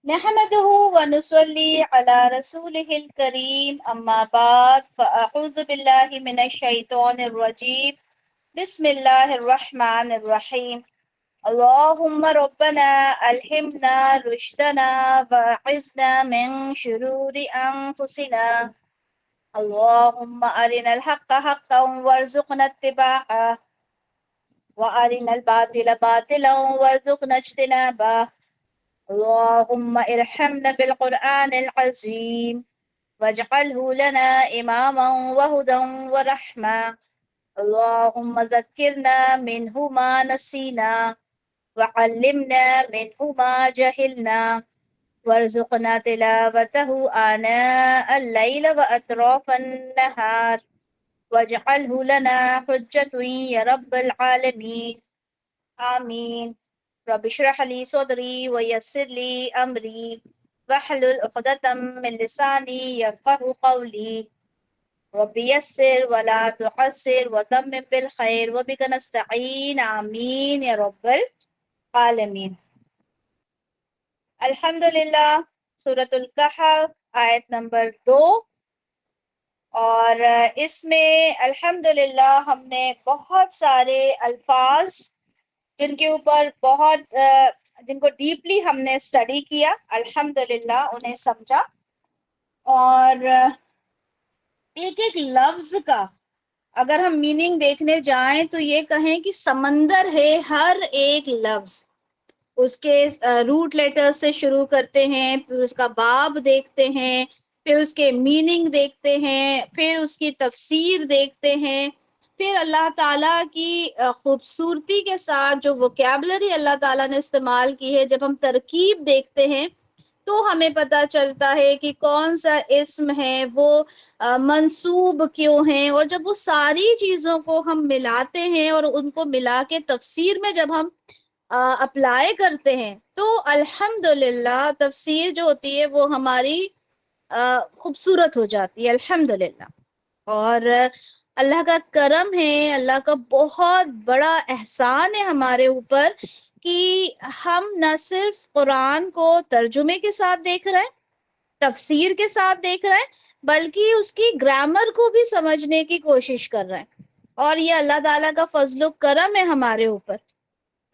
نحمده ونصلي على رسوله الكريم أما بعد فأعوذ بالله من الشيطان الرجيم بسم الله الرحمن الرحيم اللهم ربنا ألهمنا رشدنا وأعذنا من شرور أنفسنا اللهم أرنا الحق حقا وارزقنا اتباعه وأرنا الباطل باطلا وارزقنا اجتنابه اللهم ارحمنا بالقرآن العظيم واجعله لنا إماما وهدى ورحمة اللهم ذكرنا منه ما نسينا وعلمنا منه ما جهلنا وارزقنا تلاوته آناء الليل وأطراف النهار واجعله لنا حجة يا رب العالمين آمين رب اشرح لي صدري ويسر لي أمري واحلل عقدة من لساني يفقهوا قولي رب يسر ولا تعسر وتمم بالخير وبك نستعين آمين يا رب العالمين. الحمدللہ سورۃ الکہف آیت نمبر 2، اور اس میں الحمدللہ ہم نے بہت سارے الفاظ جن کے اوپر جن کو ڈیپلی ہم نے اسٹڈی کیا، الحمدللہ انہیں سمجھا، اور ایک ایک لفظ کا اگر ہم میننگ دیکھنے جائیں تو یہ کہیں کہ سمندر ہے ہر ایک لفظ. اس کے روٹ لیٹر سے شروع کرتے ہیں، پھر اس کا باب دیکھتے ہیں، پھر اس کے میننگ دیکھتے ہیں، پھر اس کی تفسیر دیکھتے ہیں، پھر اللہ تعالیٰ کی خوبصورتی کے ساتھ جو ووکیبلری اللہ تعالیٰ نے استعمال کی ہے، جب ہم ترکیب دیکھتے ہیں تو ہمیں پتہ چلتا ہے کہ کون سا اسم ہے، وہ منصوب کیوں ہیں، اور جب وہ ساری چیزوں کو ہم ملاتے ہیں اور ان کو ملا کے تفسیر میں جب ہم اپلائی کرتے ہیں تو الحمدللہ تفسیر جو ہوتی ہے وہ ہماری خوبصورت ہو جاتی ہے الحمدللہ. اور اللہ کا کرم ہے، اللہ کا بہت بڑا احسان ہے ہمارے اوپر کہ ہم نہ صرف قرآن کو ترجمے کے ساتھ دیکھ رہے ہیں، تفسیر کے ساتھ دیکھ رہے ہیں، بلکہ اس کی گرامر کو بھی سمجھنے کی کوشش کر رہے ہیں. اور یہ اللہ تعالیٰ کا فضل و کرم ہے ہمارے اوپر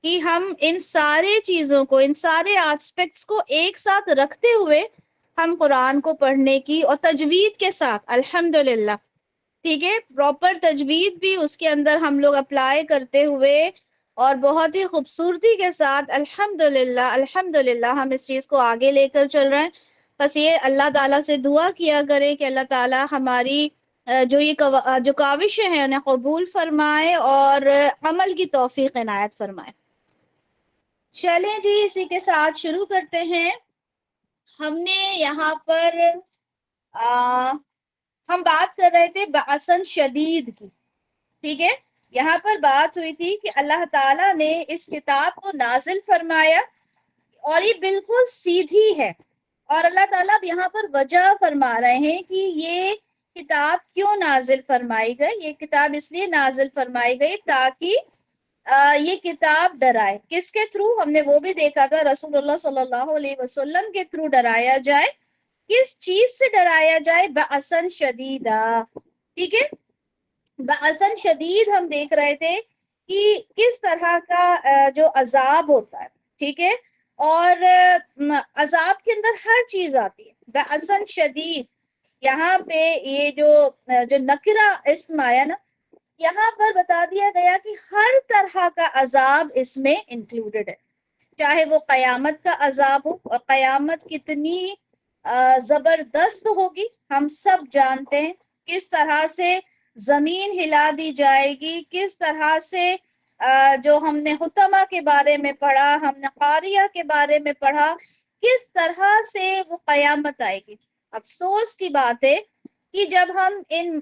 کہ ہم ان سارے چیزوں کو، ان سارے آسپیکٹس کو ایک ساتھ رکھتے ہوئے ہم قرآن کو پڑھنے کی، اور تجوید کے ساتھ الحمدللہ، ٹھیک ہے، پراپر تجوید بھی اس کے اندر ہم لوگ اپلائی کرتے ہوئے اور بہت ہی خوبصورتی کے ساتھ الحمدللہ الحمدللہ ہم اس چیز کو آگے لے کر چل رہے ہیں. بس یہ اللہ تعالیٰ سے دعا کیا کرے کہ اللہ تعالیٰ ہماری جو کاوشیں ہیں انہیں قبول فرمائے اور عمل کی توفیق عنایت فرمائے. چلیں جی، اسی کے ساتھ شروع کرتے ہیں. ہم نے یہاں پر ہم بات کر رہے تھے بأسن شدید کی، ٹھیک ہے. یہاں پر بات ہوئی تھی کہ اللہ تعالیٰ نے اس کتاب کو نازل فرمایا اور یہ بالکل سیدھی ہے، اور اللہ تعالیٰ اب یہاں پر وجہ فرما رہے ہیں کہ یہ کتاب کیوں نازل فرمائی گئی. یہ کتاب اس لیے نازل فرمائی گئی تاکہ یہ کتاب ڈرائے. کس کے تھرو؟ ہم نے وہ بھی دیکھا تھا، رسول اللہ صلی اللہ علیہ وسلم کے تھرو ڈرایا جائے. کس چیز سے ڈرایا جائے؟ بأسن شدیدہ، ٹھیک ہے. بأسن شدید ہم دیکھ رہے تھے کہ کس طرح کا جو عذاب ہوتا ہے، ٹھیک ہے، اور عذاب کے اندر ہر چیز آتی ہے. بأسن شدید یہاں پہ یہ جو نکرہ اسم آیا نا، یہاں پر بتا دیا گیا کہ ہر طرح کا عذاب اس میں انکلوڈڈ ہے، چاہے وہ قیامت کا عذاب ہو، اور قیامت کتنی زبردست ہوگی ہم سب جانتے ہیں. کس طرح سے زمین ہلا دی جائے گی، کس طرح سے جو ہم نے حطمہ کے بارے میں پڑھا، ہم نے قاریہ کے بارے میں پڑھا، کس طرح سے وہ قیامت آئے گی. افسوس کی بات ہے کہ جب ہم ان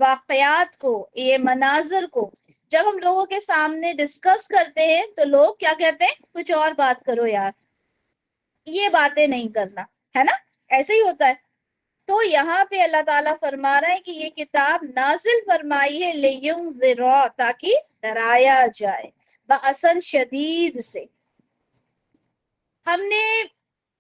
واقعات کو، یہ مناظر کو جب ہم لوگوں کے سامنے ڈسکس کرتے ہیں تو لوگ کیا کہتے ہیں؟ کچھ اور بات کرو یار، یہ باتیں نہیں کرنا، ہے نا، ایسے ہی ہوتا ہے. تو یہاں پہ اللہ تعالیٰ فرما رہا ہے کہ یہ کتاب نازل فرمائی ہے لِيُنذِرَ، تاکہ ڈرایا جائے، بأسن شدید سے. ہم نے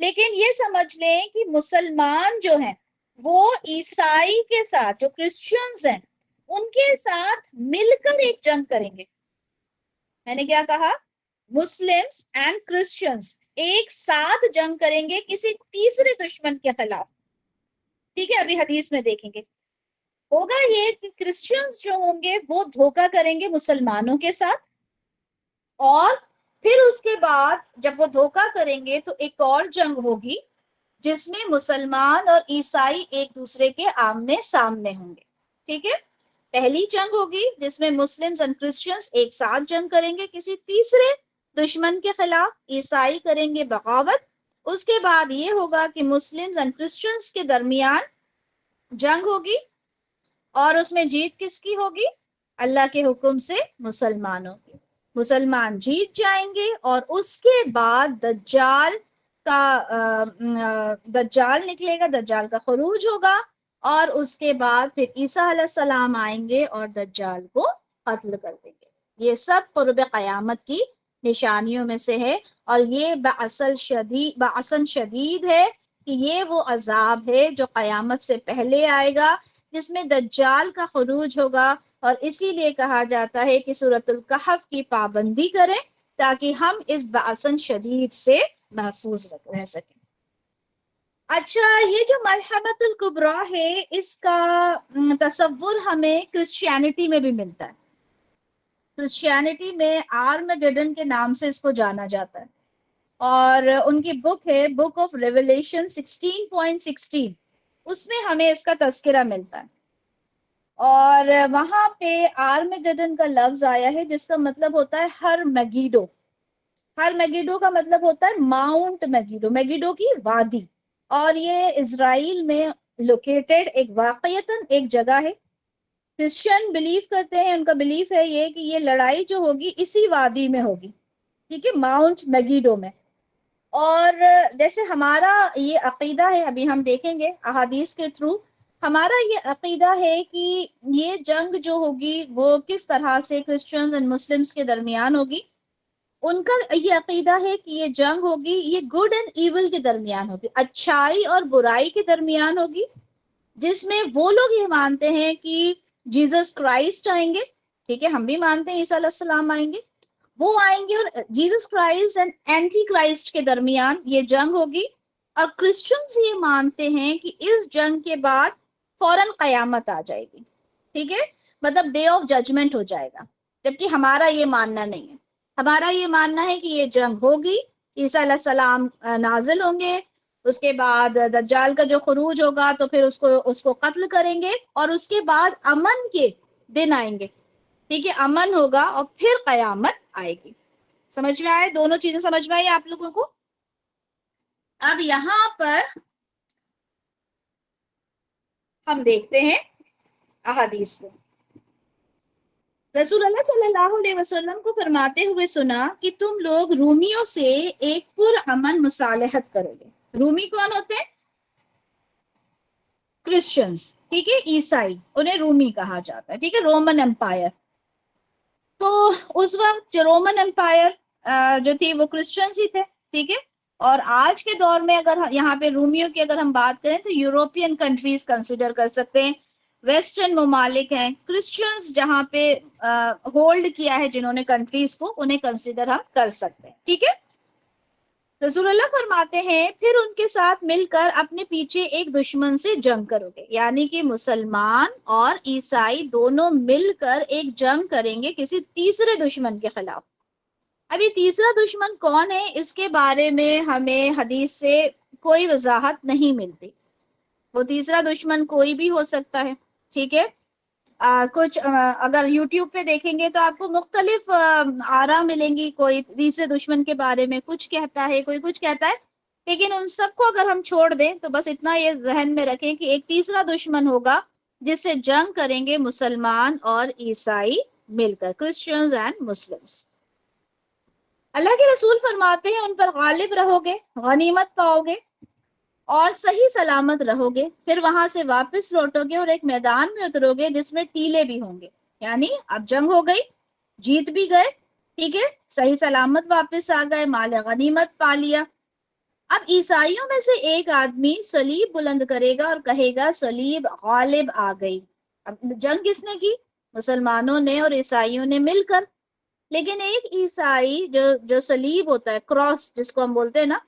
لیکن یہ سمجھ لیں کہ مسلمان جو ہیں وہ عیسائی کے ساتھ، جو کرسچنز ہیں ان کے ساتھ مل کر ایک جنگ کریں گے. میں نے کیا کہا؟ مسلمز اینڈ کرسچنز ایک ساتھ جنگ کریں گے کسی تیسرے دشمن کے خلاف. ٹھیک ہے، ابھی حدیث میں دیکھیں گے. ہوگا یہ کہ کرسچنز جو ہوں گے وہ دھوکہ کریں گے مسلمانوں کے ساتھ، اور پھر اس کے بعد جب وہ دھوکہ کریں گے تو ایک اور جنگ ہوگی جس میں مسلمان اور عیسائی ایک دوسرے کے آمنے سامنے ہوں گے. ٹھیک ہے، پہلی جنگ ہوگی جس میں مسلمز اور کرسچنز ایک ساتھ جنگ کریں گے کسی تیسرے دشمن کے خلاف، عیسائی کریں گے بغاوت. اس کے بعد یہ ہوگا کہ مسلمز اور کرسچنز کے درمیان جنگ ہوگی، اور اس میں جیت کس کی ہوگی؟ اللہ کے حکم سے مسلمانوں کی. مسلمان جیت جائیں گے، اور اس کے بعد دجال نکلے گا، دجال کا خروج ہوگا، اور اس کے بعد پھر عیسیٰ علیہ السلام آئیں گے اور دجال کو قتل کر دیں گے. یہ سب قرب قیامت کی نشانیوں میں سے ہے، اور یہ بأسن شدید ہے کہ یہ وہ عذاب ہے جو قیامت سے پہلے آئے گا، جس میں دجال کا خروج ہوگا. اور اسی لیے کہا جاتا ہے کہ سورۃ الکہف کی پابندی کریں تاکہ ہم اس بأسن شدید سے محفوظ رہ سکیں. اچھا، یہ جو ملحمۃ الکبریٰ ہے اس کا تصور ہمیں کرسچینٹی میں بھی ملتا ہے. کرسچینٹی میں آرمیگیڈن کے نام سے اس کو جانا جاتا ہے، اور ان کی بک ہے بک آف ریویلیشن 16.16، اس میں ہمیں اس کا تذکرہ ملتا ہے. اور وہاں پہ آرمیگیڈن کا لفظ آیا ہے جس کا مطلب ہوتا ہے ہر میگیڈو. ہر میگیڈو کا مطلب ہوتا ہے ماؤنٹ میگیڈو، میگیڈو کی وادی. اور یہ اسرائیل میں لوکیٹڈ ایک واقعتاً ایک جگہ ہے. کرسچن بلیف کرتے ہیں، ان کا بلیف ہے یہ کہ یہ لڑائی جو ہوگی اسی وادی میں ہوگی. ٹھیک ہے، ماؤنٹ میگیڈو میں. اور جیسے ہمارا یہ عقیدہ ہے، ابھی ہم دیکھیں گے احادیث کے تھرو، ہمارا یہ عقیدہ ہے کہ یہ جنگ جو ہوگی وہ کس طرح سے کرسچنز اور مسلمز کے درمیان ہوگی. ان کا یہ عقیدہ ہے کہ یہ جنگ ہوگی، یہ گڈ اینڈ ایول کے درمیان ہوگی، اچھائی اور برائی کے درمیان ہوگی، جس میں وہ لوگ یہ مانتے ہیں کہ جیزس کرائسٹ آئیں گے. ٹھیک ہے، ہم بھی مانتے ہیں عیسیٰ علیہ السلام آئیں گے، وہ آئیں گے، اور Jesus Christ and Antichrist کے درمیان یہ جنگ ہوگی. اور کرسچنز یہ مانتے ہیں کہ اس جنگ کے بعد فوراً قیامت آ جائے گی. ٹھیک ہے، مطلب ڈے آف ججمنٹ ہو جائے گا، جبکہ ہمارا یہ ماننا نہیں ہے. ہمارا یہ ماننا ہے کہ یہ جنگ ہوگی، عیسیٰ علیہ السلام نازل ہوں گے، اس کے بعد دجال کا جو خروج ہوگا تو پھر اس کو قتل کریں گے، اور اس کے بعد امن کے دن آئیں گے. ٹھیک ہے، امن ہوگا اور پھر قیامت آئے گی. سمجھ میں آئے؟ دونوں چیزیں سمجھ میں آئی آپ لوگوں کو؟ اب یہاں پر ہم دیکھتے ہیں احادیث کو. رسول اللہ صلی اللہ علیہ وسلم کو فرماتے ہوئے سنا کہ تم لوگ رومیوں سے ایک پرامن مصالحت کرو گے. رومی کون ہوتے ہیں؟ کرسچنز. ٹھیک ہے، عیسائی، انہیں رومی کہا جاتا ہے. ٹھیک ہے، رومن امپائر. تو اس وقت جو رومن امپائر جو تھی وہ کرسچنز ہی تھے. ٹھیک ہے، اور آج کے دور میں اگر یہاں پہ رومیوں کی اگر ہم بات کریں تو یوروپین کنٹریز کنسیڈر کر سکتے ہیں، ویسٹرن ممالک ہیں. کرسچنز جہاں پہ ہولڈ کیا ہے جنہوں نے کنٹریز کو، انہیں کنسیڈر ہم کر سکتے ہیں. ٹھیک ہے، رسول اللہ فرماتے ہیں پھر ان کے ساتھ مل کر اپنے پیچھے ایک دشمن سے جنگ کرو گے. یعنی کہ مسلمان اور عیسائی دونوں مل کر ایک جنگ کریں گے کسی تیسرے دشمن کے خلاف. ابھی تیسرا دشمن کون ہے اس کے بارے میں ہمیں حدیث سے کوئی وضاحت نہیں ملتی. وہ تیسرا دشمن کوئی بھی ہو سکتا ہے. ٹھیک ہے، کچھ اگر یوٹیوب پہ دیکھیں گے تو آپ کو مختلف آراء ملیں گی. کوئی تیسرے دشمن کے بارے میں کچھ کہتا ہے، کوئی کچھ کہتا ہے، لیکن ان سب کو اگر ہم چھوڑ دیں تو بس اتنا یہ ذہن میں رکھیں کہ ایک تیسرا دشمن ہوگا جس سے جنگ کریں گے مسلمان اور عیسائی مل کر، کرسچنز اینڈ مسلمز. اللہ کے رسول فرماتے ہیں ان پر غالب رہو گے، غنیمت پاؤ گے، اور صحیح سلامت رہو گے. پھر وہاں سے واپس لوٹو گے اور ایک میدان میں اترو گے جس میں ٹیلے بھی ہوں گے. یعنی اب جنگ ہو گئی، جیت بھی گئے، ٹھیک ہے، صحیح سلامت واپس آ گئے، مال غنیمت پا لیا. اب عیسائیوں میں سے ایک آدمی صلیب بلند کرے گا اور کہے گا صلیب غالب آ گئی. اب جنگ کس نے کی؟ مسلمانوں نے اور عیسائیوں نے مل کر. لیکن ایک عیسائی جو صلیب ہوتا ہے، کراس جس کو ہم بولتے ہیں نا،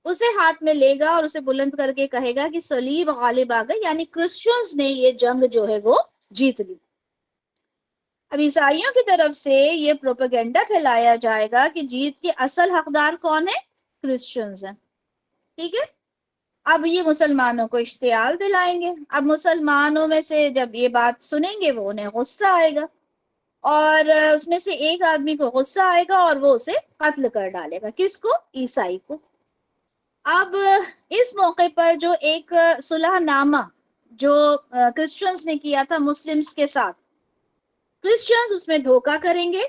اسے ہاتھ میں لے گا اور اسے بلند کر کے کہے گا کہ صلیب غالب آ گئی، یعنی کرسچنز نے یہ جنگ جو ہے وہ جیت لی. اب عیسائیوں کی طرف سے یہ پروپیگنڈا پھیلایا جائے گا کہ جیت کے اصل حقدار کون ہے؟ کرسچنز ہیں. ٹھیک ہے. اب یہ مسلمانوں کو اشتعال دلائیں گے. اب مسلمانوں میں سے جب یہ بات سنیں گے وہ انہیں غصہ آئے گا، اور اس میں سے ایک آدمی کو غصہ آئے گا اور وہ اسے قتل کر ڈالے گا. کس کو؟ عیسائی کو. اب اس موقع پر جو ایک صلح نامہ جو کرسچنز نے کیا تھا مسلمز کے ساتھ، کرسچنز اس میں دھوکہ کریں گے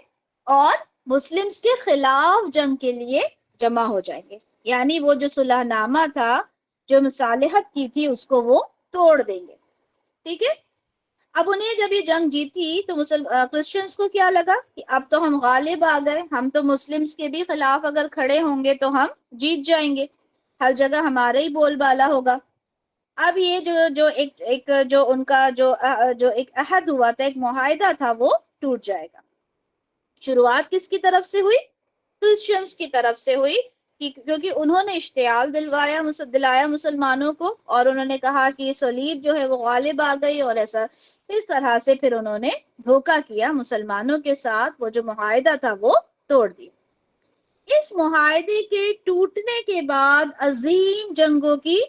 اور مسلمز کے خلاف جنگ کے لیے جمع ہو جائیں گے. یعنی وہ جو صلح نامہ تھا، جو مصالحت کی تھی، اس کو وہ توڑ دیں گے. ٹھیک ہے. اب انہیں جب یہ جنگ جیتی تو کرسچنز کو کیا لگا کہ اب تو ہم غالب آ گئے، ہم تو مسلمز کے بھی خلاف اگر کھڑے ہوں گے تو ہم جیت جائیں گے، ہر جگہ ہمارا ہی بول بالا ہوگا. اب یہ ایک جو ان کا جو ایک عہد ہوا تھا، ایک معاہدہ تھا، وہ ٹوٹ جائے گا. شروعات کس کی طرف سے ہوئی؟ کرسچنز کی طرف سے ہوئی، کیونکہ انہوں نے اشتعال دلایا مسلمانوں کو، اور انہوں نے کہا کہ صلیب جو ہے وہ غالب آ گئی، اور ایسا اس طرح سے پھر انہوں نے دھوکہ کیا مسلمانوں کے ساتھ. وہ جو معاہدہ تھا وہ توڑ دیا. اس معاہدے کے ٹوٹنے کے بعد عظیم جنگوں کی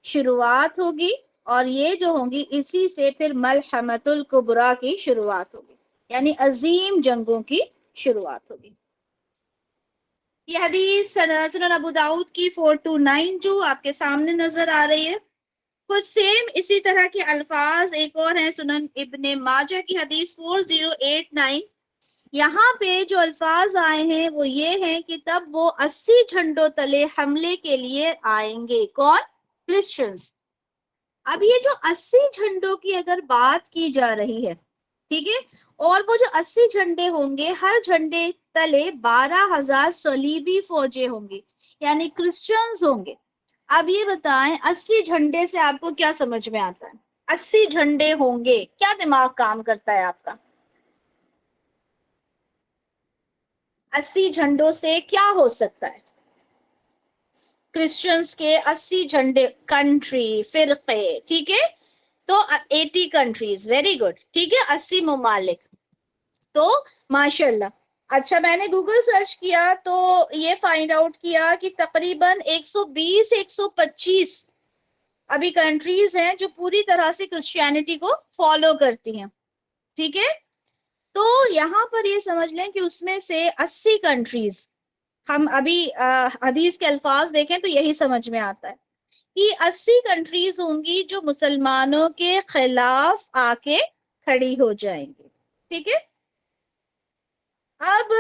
شروعات ہوگی، اور یہ جو ہوں گی اسی سے پھر ملحمۃ الکبریٰ کی شروعات ہوگی، یعنی عظیم جنگوں کی شروعات ہوگی. یہ حدیث سنن ابو داؤد کی 429 جو آپ کے سامنے نظر آ رہی ہے. کچھ سیم اسی طرح کے الفاظ ایک اور ہیں سنن ابن ماجہ کی حدیث 4089. یہاں پہ جو الفاظ آئے ہیں وہ یہ ہیں کہ تب وہ 80 جھنڈوں تلے حملے کے لیے آئیں گے. کون؟ کرسچنز. اب یہ جو 80 جھنڈوں کی اگر بات کی جا رہی ہے، ٹھیک ہے، اور وہ جو 80 جھنڈے ہوں گے، ہر جھنڈے تلے 12,000 صلیبی فوجیں ہوں گی، یعنی کرسچنز ہوں گے. اب یہ بتائیں 80 جھنڈے سے آپ کو کیا سمجھ میں آتا ہے؟ 80 جھنڈے ہوں گے، کیا دماغ کام کرتا ہے آپ کا؟ 80 جھنڈوں سے کیا ہو سکتا ہے؟ کرسچنز کے 80 جھنڈے، کنٹری، فرقے، ٹھیک ہے، تو 80 کنٹریز، ویری گڈ، ٹھیک ہے، 80 ممالک. تو ماشاء اللہ. اچھا، میں نے گوگل سرچ کیا تو یہ فائنڈ آؤٹ کیا کہ تقریباً 120 125 ابھی کنٹریز ہیں جو پوری طرح سے کرسچینٹی کو فالو کرتی ہیں. ٹھیک ہے. تو یہاں پر یہ سمجھ لیں کہ اس میں سے 80 کنٹریز، ہم ابھی حدیث کے الفاظ دیکھیں تو یہی سمجھ میں آتا ہے کہ 80 کنٹریز ہوں گی جو مسلمانوں کے خلاف آ کے کھڑی ہو جائیں گی. ٹھیک ہے. اب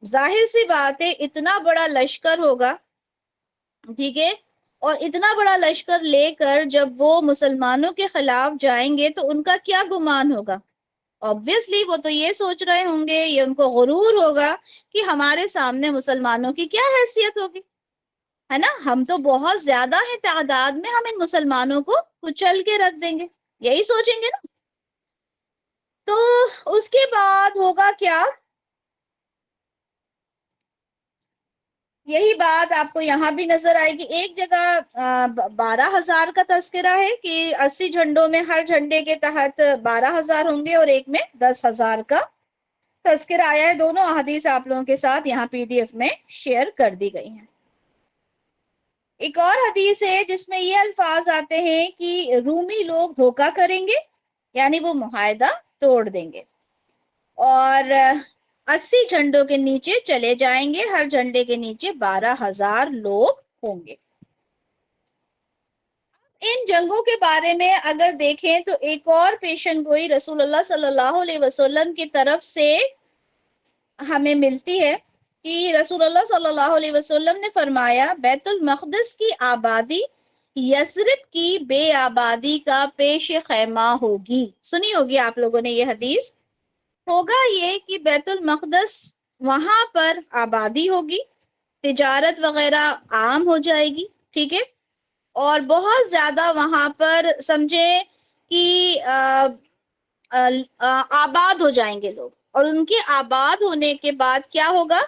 ظاہر سی بات ہے اتنا بڑا لشکر ہوگا، ٹھیک ہے، اور اتنا بڑا لشکر لے کر جب وہ مسلمانوں کے خلاف جائیں گے تو ان کا کیا گمان ہوگا؟ obviously وہ تو یہ سوچ رہے ہوں گے، یہ ان کو غرور ہوگا کہ ہمارے سامنے مسلمانوں کی کیا حیثیت ہوگی، ہے نا، ہم تو بہت زیادہ ہیں تعداد میں، ہم ان مسلمانوں کو کچل کے رکھ دیں گے، یہی سوچیں گے نا. تو اس کے بعد ہوگا کیا؟ یہی بات آپ کو یہاں بھی نظر آئے گی. ایک جگہ 12,000 کا تذکرہ ہے کہ 80 جھنڈوں میں ہر جھنڈے کے تحت 12,000 ہوں گے، اور ایک میں 10,000 کا تذکرہ آیا ہے. دونوں احادیث آپ لوگوں کے ساتھ یہاں PDF میں شیئر کر دی گئی ہیں. ایک اور حدیث ہے جس میں یہ الفاظ آتے ہیں کہ رومی لوگ دھوکہ کریں گے، یعنی وہ معاہدہ توڑ دیں گے، اور 80 جھنڈوں کے نیچے چلے جائیں گے، ہر جھنڈے کے نیچے 12,000 لوگ ہوں گے. ان جنگوں کے بارے میں اگر دیکھیں تو ایک اور پیشن گوئی رسول اللہ صلی اللہ علیہ وسلم کی طرف سے ہمیں ملتی ہے کہ رسول اللہ صلی اللہ علیہ وسلم نے فرمایا بیت المقدس کی آبادی یثرب کی بے آبادی کا پیش خیمہ ہوگی. سنی ہوگی آپ لوگوں نے یہ حدیث. ہوگا یہ کہ بیت المقدس وہاں پر آبادی ہوگی، تجارت وغیرہ عام ہو جائے گی، ٹھیک ہے، اور بہت زیادہ وہاں پر سمجھے کہ آباد ہو جائیں گے لوگ، اور ان کے آباد ہونے کے بعد کیا ہوگا،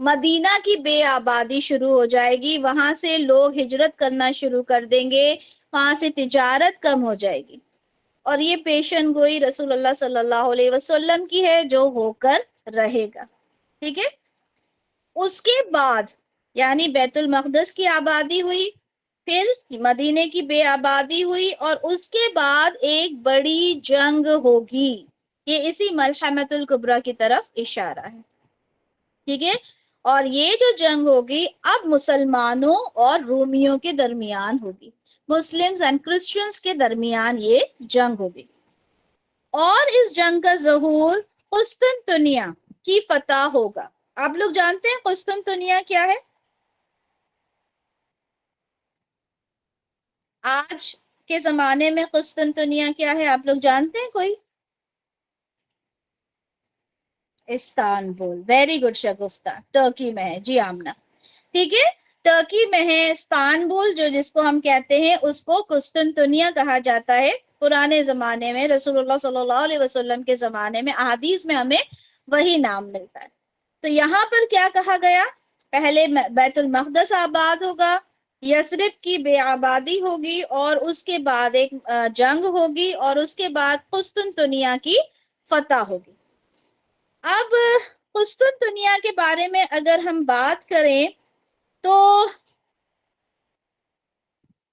مدینہ کی بے آبادی شروع ہو جائے گی، وہاں سے لوگ ہجرت کرنا شروع کر دیں گے، وہاں سے تجارت کم ہو جائے گی، اور یہ پیشن گوئی رسول اللہ صلی اللہ علیہ وسلم کی ہے جو ہو کر رہے گا، ٹھیک ہے۔ اس کے بعد یعنی بیت المقدس کی آبادی ہوئی، پھر مدینے کی بے آبادی ہوئی، اور اس کے بعد ایک بڑی جنگ ہوگی، یہ اسی ملحمۃ الکبریٰ کی طرف اشارہ ہے، ٹھیک ہے۔ اور یہ جو جنگ ہوگی اب مسلمانوں اور رومیوں کے درمیان ہوگی، مسلمز اینڈ کرسچنز کے درمیان یہ جنگ ہوگی، اور اس جنگ کا ظہور قسطنطنیہ کی فتح ہوگا۔ آپ لوگ جانتے ہیں قسطنطنیہ کیا ہے؟ آج کے زمانے میں قسطنطنیہ کیا ہے، آپ لوگ جانتے ہیں کوئی؟ استانبول، ویری گڈ شگفتہ، ٹرکی میں ہے، جی آمنہ، ٹھیک ہے، ٹرکی میں ہے استانبول، جو جس کو ہم کہتے ہیں اس کو قسطنطنیہ کہا جاتا ہے۔ پرانے زمانے میں رسول اللہ صلی اللہ علیہ وسلم کے زمانے میں احادیث میں ہمیں وہی نام ملتا ہے۔ تو یہاں پر کیا کہا گیا، پہلے بیت المقدس آباد ہوگا، یثرب کی بے آبادی ہوگی، اور اس کے بعد ایک جنگ ہوگی، اور اس کے بعد قسطنطنیہ کی فتح ہوگی۔ اب قسطنطنیہ کے بارے میں اگر ہم بات کریں تو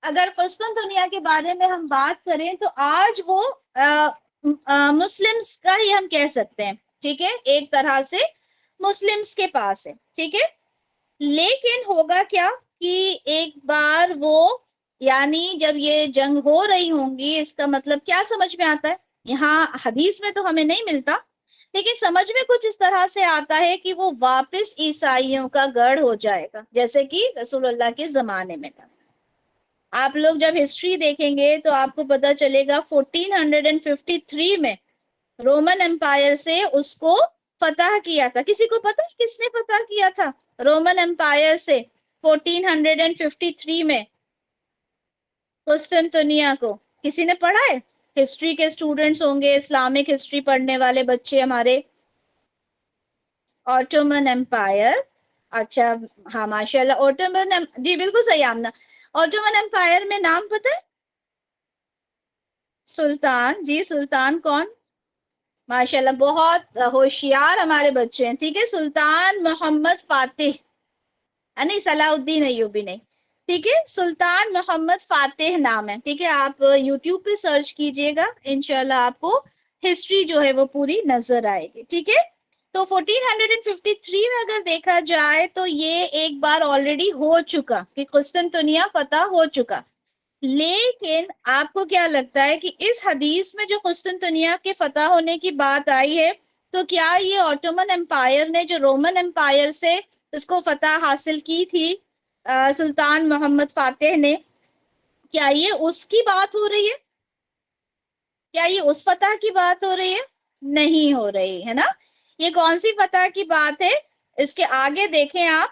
اگر قسطنطنیہ کے بارے میں ہم بات کریں تو آج وہ مسلمز کا ہی ہم کہہ سکتے ہیں، ٹھیک ہے، ایک طرح سے مسلمز کے پاس ہے، ٹھیک ہے۔ لیکن ہوگا کیا کہ ایک بار وہ یعنی جب یہ جنگ ہو رہی ہوں گی، اس کا مطلب کیا سمجھ میں آتا ہے، یہاں حدیث میں تو ہمیں نہیں ملتا، لیکن سمجھ میں کچھ اس طرح سے آتا ہے کہ وہ واپس عیسائیوں کا گڑھ ہو جائے گا، جیسے کہ رسول اللہ کے زمانے میں تھا۔ آپ لوگ جب ہسٹری دیکھیں گے تو آپ کو پتا چلے گا 1453 میں رومن امپائر سے اس کو فتح کیا تھا۔ کسی کو پتا ہے کس نے فتح کیا تھا رومن امپائر سے 1453 میں قسطنطنیہ کو؟ کسی نے پڑھا ہے؟ ہسٹری کے اسٹوڈنٹس ہوں گے، اسلامک ہسٹری پڑھنے والے بچے ہمارے۔ آٹومن امپائر، اچھا ہاں ماشاء اللہ، جی بالکل صحیح آمنہ، آٹومن امپائر میں نام پتہ ہے؟ سلطان، جی سلطان کون؟ ماشاءاللہ بہت ہوشیار ہمارے بچے ہیں، ٹھیک ہے، سلطان محمد فاتح، نہیں صلاح الدین ایوبی نہیں، ٹھیک ہے، سلطان محمد فاتح نام ہے، ٹھیک ہے، آپ یوٹیوب پہ سرچ کیجئے گا، انشاءاللہ آپ کو ہسٹری جو ہے وہ پوری نظر آئے گی، ٹھیک ہے۔ تو 1453 میں اگر دیکھا جائے تو یہ ایک بار آلریڈی ہو چکا کہ قسطنطنیہ فتح ہو چکا، لیکن آپ کو کیا لگتا ہے کہ اس حدیث میں جو قسطنطنیہ کے فتح ہونے کی بات آئی ہے تو کیا یہ آٹومن امپائر نے جو رومن امپائر سے اس کو فتح حاصل کی تھی سلطان محمد فاتح نے، کیا یہ اس کی بات ہو رہی ہے؟ کیا یہ اس فتح کی بات ہو رہی ہے؟ نہیں ہو رہی ہے نا۔ یہ کون سی فتح کی بات ہے؟ اس کے آگے دیکھیں آپ،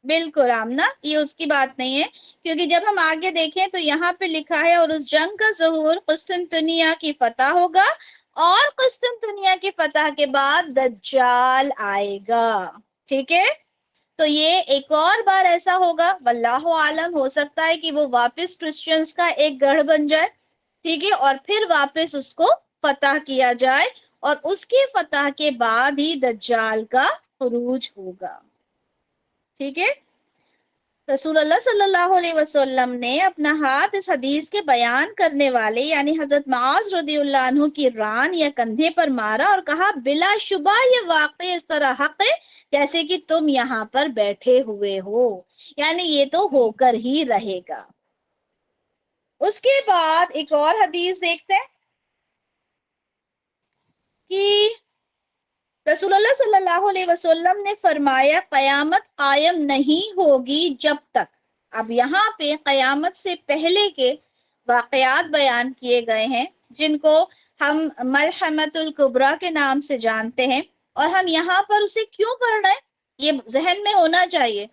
بالکل آمنہ، یہ اس کی بات نہیں ہے، کیونکہ جب ہم آگے دیکھیں تو یہاں پہ لکھا ہے اور اس جنگ کا ظہور قسطنطنیہ کی فتح ہوگا، اور قسطنطنیہ کی فتح کے بعد دجال آئے گا، ٹھیک ہے۔ تو یہ ایک اور بار ایسا ہوگا، واللہ عالم، ہو سکتا ہے کہ وہ واپس کرسچنز کا ایک گڑھ بن جائے، ٹھیک ہے، اور پھر واپس اس کو فتح کیا جائے، اور اس کی فتح کے بعد ہی دجال کا خروج ہوگا، ٹھیک ہے۔ رسول اللہ صلی اللہ علیہ وسلم نے اپنا ہاتھ اس حدیث کے بیان کرنے والے یعنی حضرت معاذ رضی اللہ عنہ کی ران یا کندھے پر مارا اور کہا بلا شبہ یہ واقع اس طرح حق ہے جیسے کہ تم یہاں پر بیٹھے ہوئے ہو، یعنی یہ تو ہو کر ہی رہے گا۔ اس کے بعد ایک اور حدیث دیکھتے ہیں کہ رسول اللہ صلی اللہ علیہ وسلم نے فرمایا قیامت قائم نہیں ہوگی جب تک، اب یہاں پہ قیامت سے پہلے کے واقعات بیان کیے گئے ہیں جن کو ہم ملحمۃ الکبریٰ کے نام سے جانتے ہیں، اور ہم یہاں پر اسے کیوں پڑھ رہے ہیں یہ ذہن میں ہونا چاہیے۔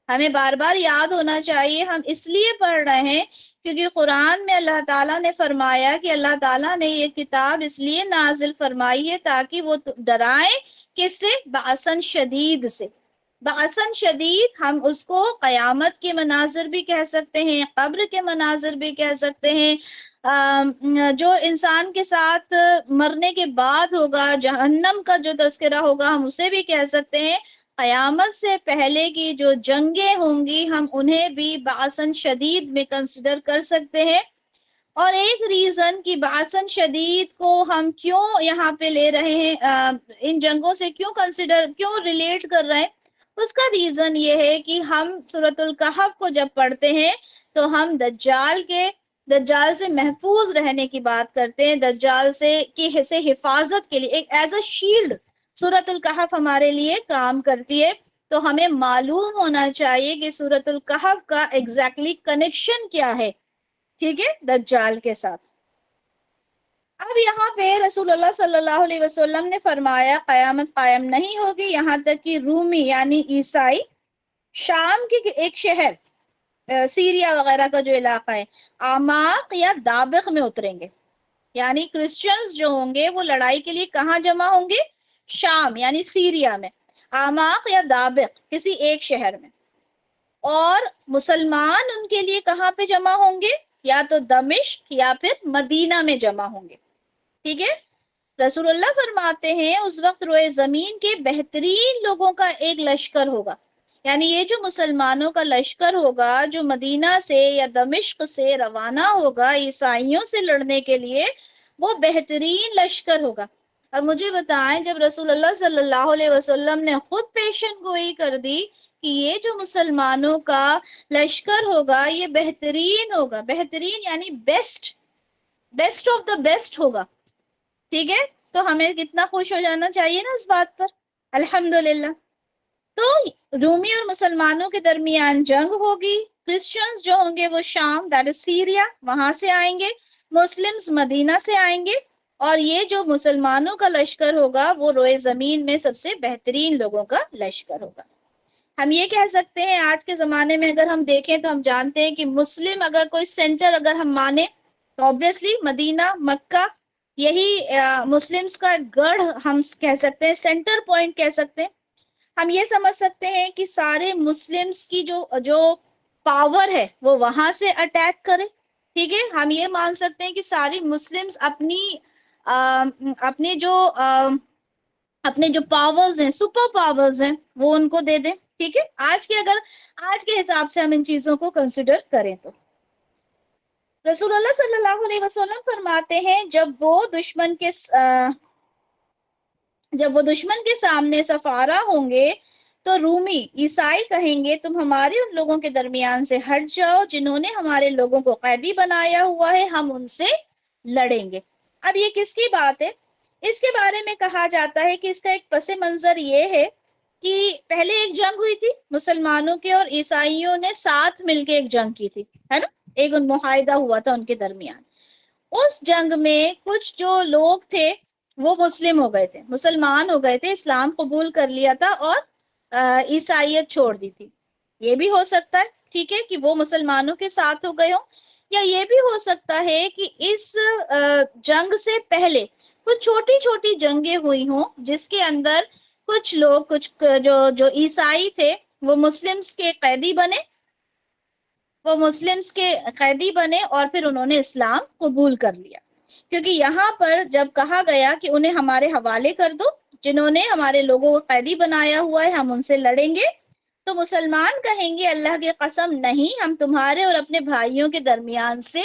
ہمیں بار بار یاد ہونا چاہیے، ہم اس لیے پڑھ رہے ہیں کیونکہ قرآن میں اللہ تعالیٰ نے فرمایا کہ اللہ تعالیٰ نے یہ کتاب اس لیے نازل فرمائی ہے تاکہ وہ ڈرائیں، کس سے؟ بأسن شدید سے۔ بأسن شدید ہم اس کو قیامت کے مناظر بھی کہہ سکتے ہیں، قبر کے مناظر بھی کہہ سکتے ہیں، جو انسان کے ساتھ مرنے کے بعد ہوگا، جہنم کا جو تذکرہ ہوگا ہم اسے بھی کہہ سکتے ہیں۔ قیامت سے پہلے کی جو جنگیں ہوں گی ہم انہیں بھی بأسن شدید میں کنسیڈر کر سکتے ہیں۔ اور ایک ریزن کہ بأسن شدید کو ہم کیوں یہاں پہ لے رہے ہیں، ان جنگوں سے کیوں ریلیٹ کر رہے ہیں، اس کا ریزن یہ ہے کہ ہم سورۃ الکہف کو جب پڑھتے ہیں تو ہم دجال سے محفوظ رہنے کی بات کرتے ہیں، دجال سے حفاظت کے لیے ایک ایز اے شیلڈ سورۃ الکہف ہمارے لیے کام کرتی ہے۔ تو ہمیں معلوم ہونا چاہیے کہ سورۃ الکہف کا ایگزیکٹلی کنیکشن کیا ہے، ٹھیک ہے، دجال کے ساتھ۔ اب یہاں پہ رسول اللہ صلی اللہ علیہ وسلم نے فرمایا قیامت قائم نہیں ہوگی یہاں تک کہ رومی یعنی عیسائی شام کے ایک شہر سیریا وغیرہ کا جو علاقہ ہے آماق یا دابق میں اتریں گے، یعنی کرسچنز جو ہوں گے وہ لڑائی کے لیے کہاں جمع ہوں گے؟ شام یعنی سیریا میں، آماق یا دابق کسی ایک شہر میں، اور مسلمان ان کے لیے کہاں پہ جمع ہوں گے؟ یا تو دمشق یا پھر مدینہ میں جمع ہوں گے، ٹھیک ہے۔ رسول اللہ فرماتے ہیں اس وقت روئے زمین کے بہترین لوگوں کا ایک لشکر ہوگا، یعنی یہ جو مسلمانوں کا لشکر ہوگا جو مدینہ سے یا دمشق سے روانہ ہوگا عیسائیوں سے لڑنے کے لیے، وہ بہترین لشکر ہوگا۔ اب مجھے بتائیں جب رسول اللہ صلی اللہ علیہ وسلم نے خود پیشن گوئی کر دی کہ یہ جو مسلمانوں کا لشکر ہوگا یہ بہترین ہوگا، بہترین یعنی بیسٹ آف دا بیسٹ ہوگا، ٹھیک ہے، تو ہمیں کتنا خوش ہو جانا چاہیے نا اس بات پر، الحمدللہ۔ تو رومی اور مسلمانوں کے درمیان جنگ ہوگی، کرسچنز جو ہوں گے وہ شام دیٹ از سیریا وہاں سے آئیں گے، مسلمز مدینہ سے آئیں گے، اور یہ جو مسلمانوں کا لشکر ہوگا وہ روئے زمین میں سب سے بہترین لوگوں کا لشکر ہوگا۔ ہم یہ کہہ سکتے ہیں آج کے زمانے میں اگر ہم دیکھیں تو ہم جانتے ہیں کہ مسلم اگر کوئی سینٹر اگر ہم مانیں تو obviously مدینہ مکہ یہی مسلمز کا گڑھ ہم کہہ سکتے ہیں، سینٹر پوائنٹ کہہ سکتے ہیں۔ ہم یہ سمجھ سکتے ہیں کہ سارے مسلمز کی جو پاور ہے وہ وہاں سے اٹیک کرے، ٹھیک ہے۔ ہم یہ مان سکتے ہیں کہ ساری مسلمز اپنے جو پاورز ہیں، سپر پاورز ہیں، وہ ان کو دے دیں، ٹھیک ہے۔ آج کے حساب سے ہم ان چیزوں کو کنسیڈر کریں تو رسول اللہ صلی اللہ علیہ وسلم فرماتے ہیں جب وہ دشمن کے سامنے سفارہ ہوں گے تو رومی عیسائی کہیں گے تم ہمارے ان لوگوں کے درمیان سے ہٹ جاؤ جنہوں نے ہمارے لوگوں کو قیدی بنایا ہوا ہے، ہم ان سے لڑیں گے۔ اب یہ کس کی بات ہے؟ اس کے بارے میں کہا جاتا ہے کہ اس کا ایک پس منظر یہ ہے کہ پہلے ایک جنگ ہوئی تھی، مسلمانوں کے اور عیسائیوں نے ساتھ مل کے ایک جنگ کی تھی، ہے نا، ایک معاہدہ ہوا تھا ان کے درمیان۔ اس جنگ میں کچھ جو لوگ تھے وہ مسلم ہو گئے تھے، مسلمان ہو گئے تھے، اسلام قبول کر لیا تھا اور عیسائیت چھوڑ دی تھی۔ یہ بھی ہو سکتا ہے، ٹھیک ہے، کہ وہ مسلمانوں کے ساتھ ہو گئے ہوں، یا یہ بھی ہو سکتا ہے کہ اس جنگ سے پہلے کچھ چھوٹی چھوٹی جنگیں ہوئی ہوں جس کے اندر کچھ لوگ جو عیسائی تھے وہ مسلمز کے قیدی بنے اور پھر انہوں نے اسلام قبول کر لیا۔ کیونکہ یہاں پر جب کہا گیا کہ انہیں ہمارے حوالے کر دو جنہوں نے ہمارے لوگوں کو قیدی بنایا ہوا ہے، ہم ان سے لڑیں گے، تو مسلمان کہیں گے اللہ کی قسم نہیں، ہم تمہارے اور اپنے بھائیوں کے درمیان سے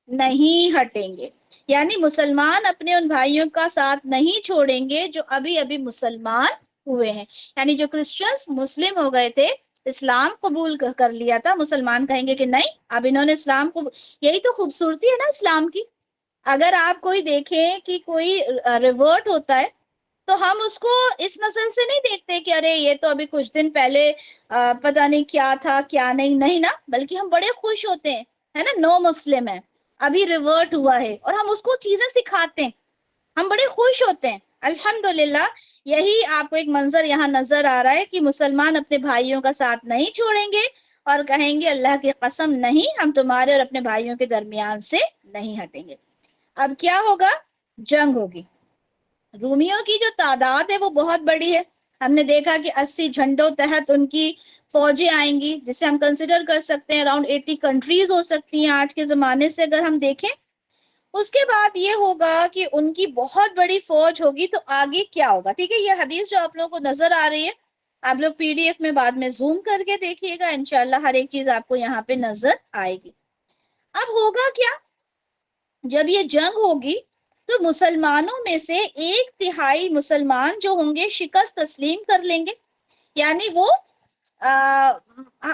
نہیں ہٹیں گے، یعنی مسلمان اپنے ان بھائیوں کا ساتھ نہیں چھوڑیں گے جو ابھی ابھی مسلمان ہوئے ہیں، یعنی جو کرسچنز مسلم ہو گئے تھے، اسلام قبول کر لیا تھا، مسلمان کہیں گے کہ نہیں، اب انہوں نے اسلام قبول، یہی تو خوبصورتی ہے نا اسلام کی۔ اگر آپ کوئی دیکھیں کہ کوئی ریورٹ ہوتا ہے تو ہم اس کو اس نظر سے نہیں دیکھتے کہ ارے یہ تو ابھی کچھ دن پہلے پتہ نہیں کیا تھا کیا نہیں نا، بلکہ ہم بڑے خوش ہوتے ہیں، ہے نا، نو مسلم ہے، ابھی ریورٹ ہوا ہے، اور ہم اس کو چیزیں سکھاتے ہیں، ہم بڑے خوش ہوتے ہیں، الحمدللہ۔ یہی آپ کو ایک منظر یہاں نظر آ رہا ہے کہ مسلمان اپنے بھائیوں کا ساتھ نہیں چھوڑیں گے اور کہیں گے اللہ کی قسم نہیں، ہم تمہارے اور اپنے بھائیوں کے درمیان سے نہیں ہٹیں گے۔ اب کیا ہوگا؟ جنگ ہوگی۔ رومیوں کی جو تعداد ہے وہ بہت بڑی ہے، ہم نے دیکھا کہ 80 جھنڈوں تحت ان کی فوجیں آئیں گی، جسے ہم کنسیڈر کر سکتے ہیں اراؤنڈ 80 کنٹریز ہو سکتی ہیں آج کے زمانے سے اگر ہم دیکھیں۔ اس کے بعد یہ ہوگا کہ ان کی بہت بڑی فوج ہوگی، تو آگے کیا ہوگا؟ ٹھیک ہے، یہ حدیث جو آپ لوگوں کو نظر آ رہی ہے آپ لوگ PDF میں بعد میں زوم کر کے دیکھیے گا، انشاءاللہ ہر ایک چیز آپ کو یہاں پہ نظر آئے گی۔ اب ہوگا کیا؟ جب یہ جنگ ہوگی تو مسلمانوں میں سے 1/3 مسلمان جو ہوں گے شکست تسلیم کر لیں گے، یعنی وہ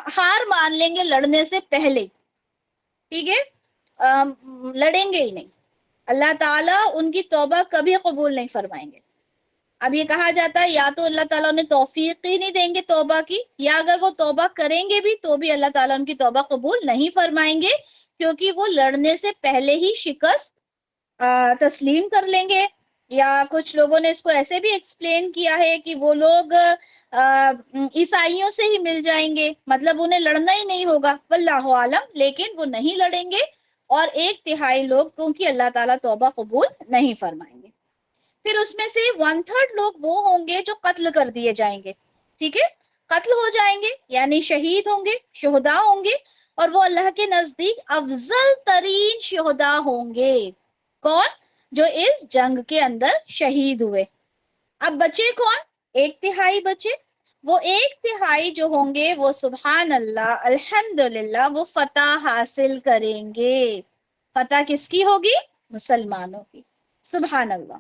ہار مان لیں گے لڑنے سے پہلے، ٹھیک ہے، لڑیں گے ہی نہیں، اللہ تعالیٰ ان کی توبہ کبھی قبول نہیں فرمائیں گے۔ اب یہ کہا جاتا ہے یا تو اللہ تعالیٰ انہیں توفیق ہی نہیں دیں گے توبہ کی، یا اگر وہ توبہ کریں گے بھی تو بھی اللہ تعالیٰ ان کی توبہ قبول نہیں فرمائیں گے، کیونکہ وہ لڑنے سے پہلے ہی شکست تسلیم کر لیں گے۔ یا کچھ لوگوں نے اس کو ایسے بھی ایکسپلین کیا ہے کہ وہ لوگ عیسائیوں سے ہی مل جائیں گے، مطلب انہیں لڑنا ہی نہیں ہوگا، واللہ عالم، لیکن وہ نہیں لڑیں گے، اور 1/3 لوگ کیونکہ اللہ تعالیٰ توبہ قبول نہیں فرمائیں گے۔ پھر اس میں سے 1/3 لوگ وہ ہوں گے جو قتل کر دیے جائیں گے، ٹھیک ہے، قتل ہو جائیں گے، یعنی شہید ہوں گے، شہداء ہوں گے، اور وہ اللہ کے نزدیک افضل ترین شہداء ہوں گے۔ کون؟ جو اس جنگ کے اندر شہید ہوئے۔ اب بچے کون؟ 1/3 بچے، وہ 1/3 جو ہوں گے وہ سبحان اللہ الحمدللہ وہ فتح حاصل کریں گے۔ فتح کس کی ہوگی؟ مسلمانوں کی، سبحان اللہ۔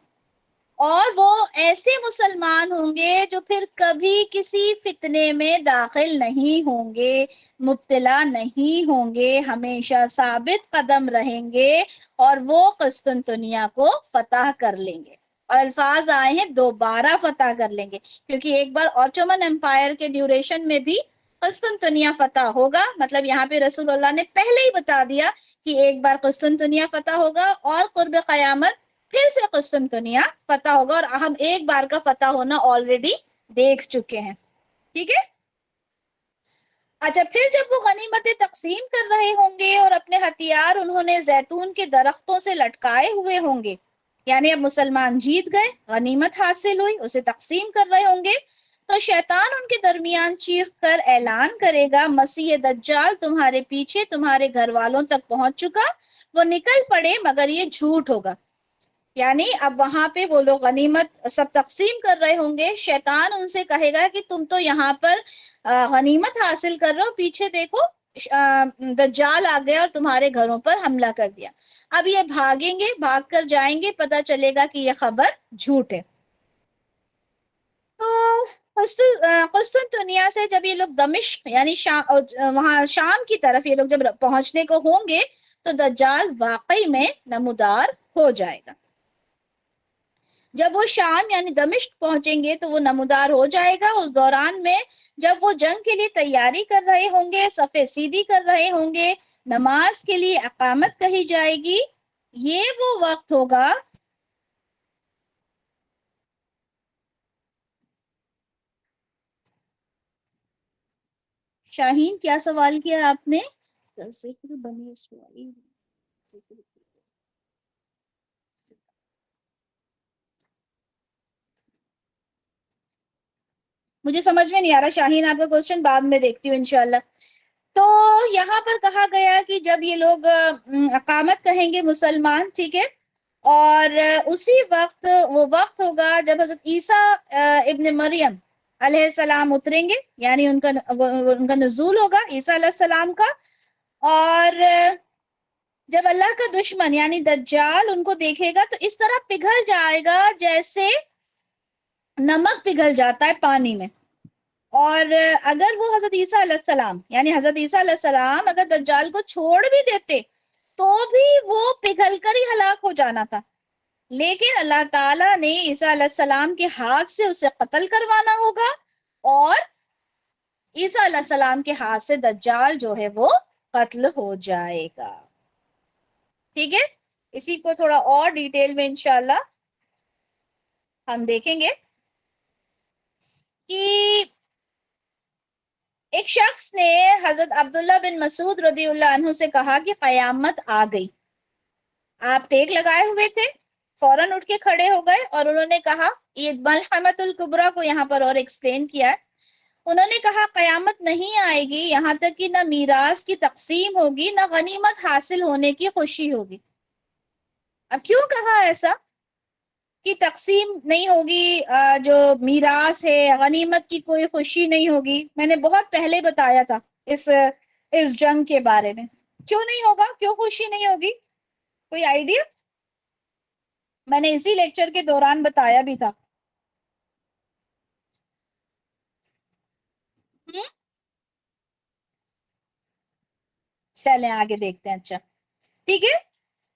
اور وہ ایسے مسلمان ہوں گے جو پھر کبھی کسی فتنے میں داخل نہیں ہوں گے، مبتلا نہیں ہوں گے، ہمیشہ ثابت قدم رہیں گے، اور وہ قسطنطنیہ کو فتح کر لیں گے۔ اور الفاظ آئے ہیں دوبارہ فتح کر لیں گے، کیونکہ ایک بار آٹومن امپائر کے ڈیوریشن میں بھی قسطنطنیہ فتح ہوگا، مطلب یہاں پہ رسول اللہ نے پہلے ہی بتا دیا کہ ایک بار قسطنطنیہ فتح ہوگا، اور قرب قیامت پھر سے قسطنطنیہ فتح ہوگا، اور ہم ایک بار کا فتح ہونا آلریڈی دیکھ چکے ہیں، ٹھیک ہے۔ اچھا، پھر جب وہ غنیمتیں تقسیم کر رہے ہوں گے اور اپنے ہتھیار انہوں نے زیتون کے درختوں سے لٹکائے ہوئے ہوں گے، یعنی اب مسلمان جیت گئے، غنیمت حاصل ہوئی، اسے تقسیم کر رہے ہوں گے، تو شیطان ان کے درمیان چیخ کر اعلان کرے گا مسیح دجال تمہارے پیچھے تمہارے گھر والوں تک پہنچ چکا، وہ نکل پڑے مگر یہ جھوٹ ہوگا۔ یعنی اب وہاں پہ وہ لوگ غنیمت سب تقسیم کر رہے ہوں گے، شیطان ان سے کہے گا کہ تم تو یہاں پر غنیمت حاصل کر رہے ہو، پیچھے دیکھو دجال آ گیا اور تمہارے گھروں پر حملہ کر دیا۔ اب یہ بھاگیں گے، بھاگ کر جائیں گے، پتہ چلے گا کہ یہ خبر جھوٹ ہے۔ تو قسطنطنیہ سے جب یہ لوگ دمشق یعنی وہاں شام کی طرف یہ لوگ جب پہنچنے کو ہوں گے تو دجال واقعی میں نمودار ہو جائے گا۔ جب وہ شام یعنی دمشق پہنچیں گے تو وہ نمودار ہو جائے گا۔ اس دوران میں جب وہ جنگ کے لیے تیاری کر رہے ہوں گے، صفیں سیدھی کر رہے ہوں گے، نماز کے لیے اقامت کہی جائے گی، یہ وہ وقت ہوگا۔ شاہین کیا سوال کیا آپ نے؟ ذکر بنی اسرائیل، مجھے سمجھ میں نہیں آ رہا شاہین، آپ کا کوسچن بعد میں دیکھتی ہوں انشاءاللہ۔ تو یہاں پر کہا گیا کہ جب یہ لوگ اقامت کہیں گے مسلمان، ٹھیک ہے، اور اسی وقت وہ وقت ہوگا جب حضرت عیسیٰ ابن مریم علیہ السلام اتریں گے، یعنی ان کا نزول ہوگا عیسیٰ علیہ السلام کا، اور جب اللہ کا دشمن یعنی دجال ان کو دیکھے گا تو اس طرح پگھل جائے گا جیسے نمک پگھل جاتا ہے پانی میں۔ اور اگر وہ حضرت عیسیٰ علیہ السلام یعنی حضرت عیسیٰ علیہ السلام اگر دجال کو چھوڑ بھی دیتے تو بھی وہ پگھل کر ہی ہلاک ہو جانا تھا، لیکن اللہ تعالیٰ نے عیسیٰ علیہ السلام کے ہاتھ سے اسے قتل کروانا ہوگا، اور عیسیٰ علیہ السلام کے ہاتھ سے دجال جو ہے وہ قتل ہو جائے گا، ٹھیک ہے۔ اسی کو تھوڑا اور ڈیٹیل میں انشاءاللہ ہم دیکھیں گے۔ کہ ایک شخص نے حضرت عبداللہ بن مسعود رضی اللہ عنہ سے کہا کہ قیامت آ گئی. آپ ٹیک لگائے ہوئے تھے، فوراً اٹھ کے کھڑے ہو گئے اور انہوں نے کہا، یہ ملحمۃ الکبریٰ کو یہاں پر اور ایکسپلین کیا ہے. انہوں نے کہا قیامت نہیں آئے گی یہاں تک کہ نہ میراث کی تقسیم ہوگی نہ غنیمت حاصل ہونے کی خوشی ہوگی. اب کیوں کہا ایسا کہ تقسیم نہیں ہوگی، جو میراث ہے، غنیمت کی کوئی خوشی نہیں ہوگی؟ میں نے بہت پہلے بتایا تھا اس جنگ کے بارے میں. کیوں نہیں ہوگا، کیوں خوشی نہیں ہوگی؟ کوئی آئیڈیا؟ میں نے اسی لیکچر کے دوران بتایا بھی تھا. چلیں آگے دیکھتے ہیں. اچھا ٹھیک ہے.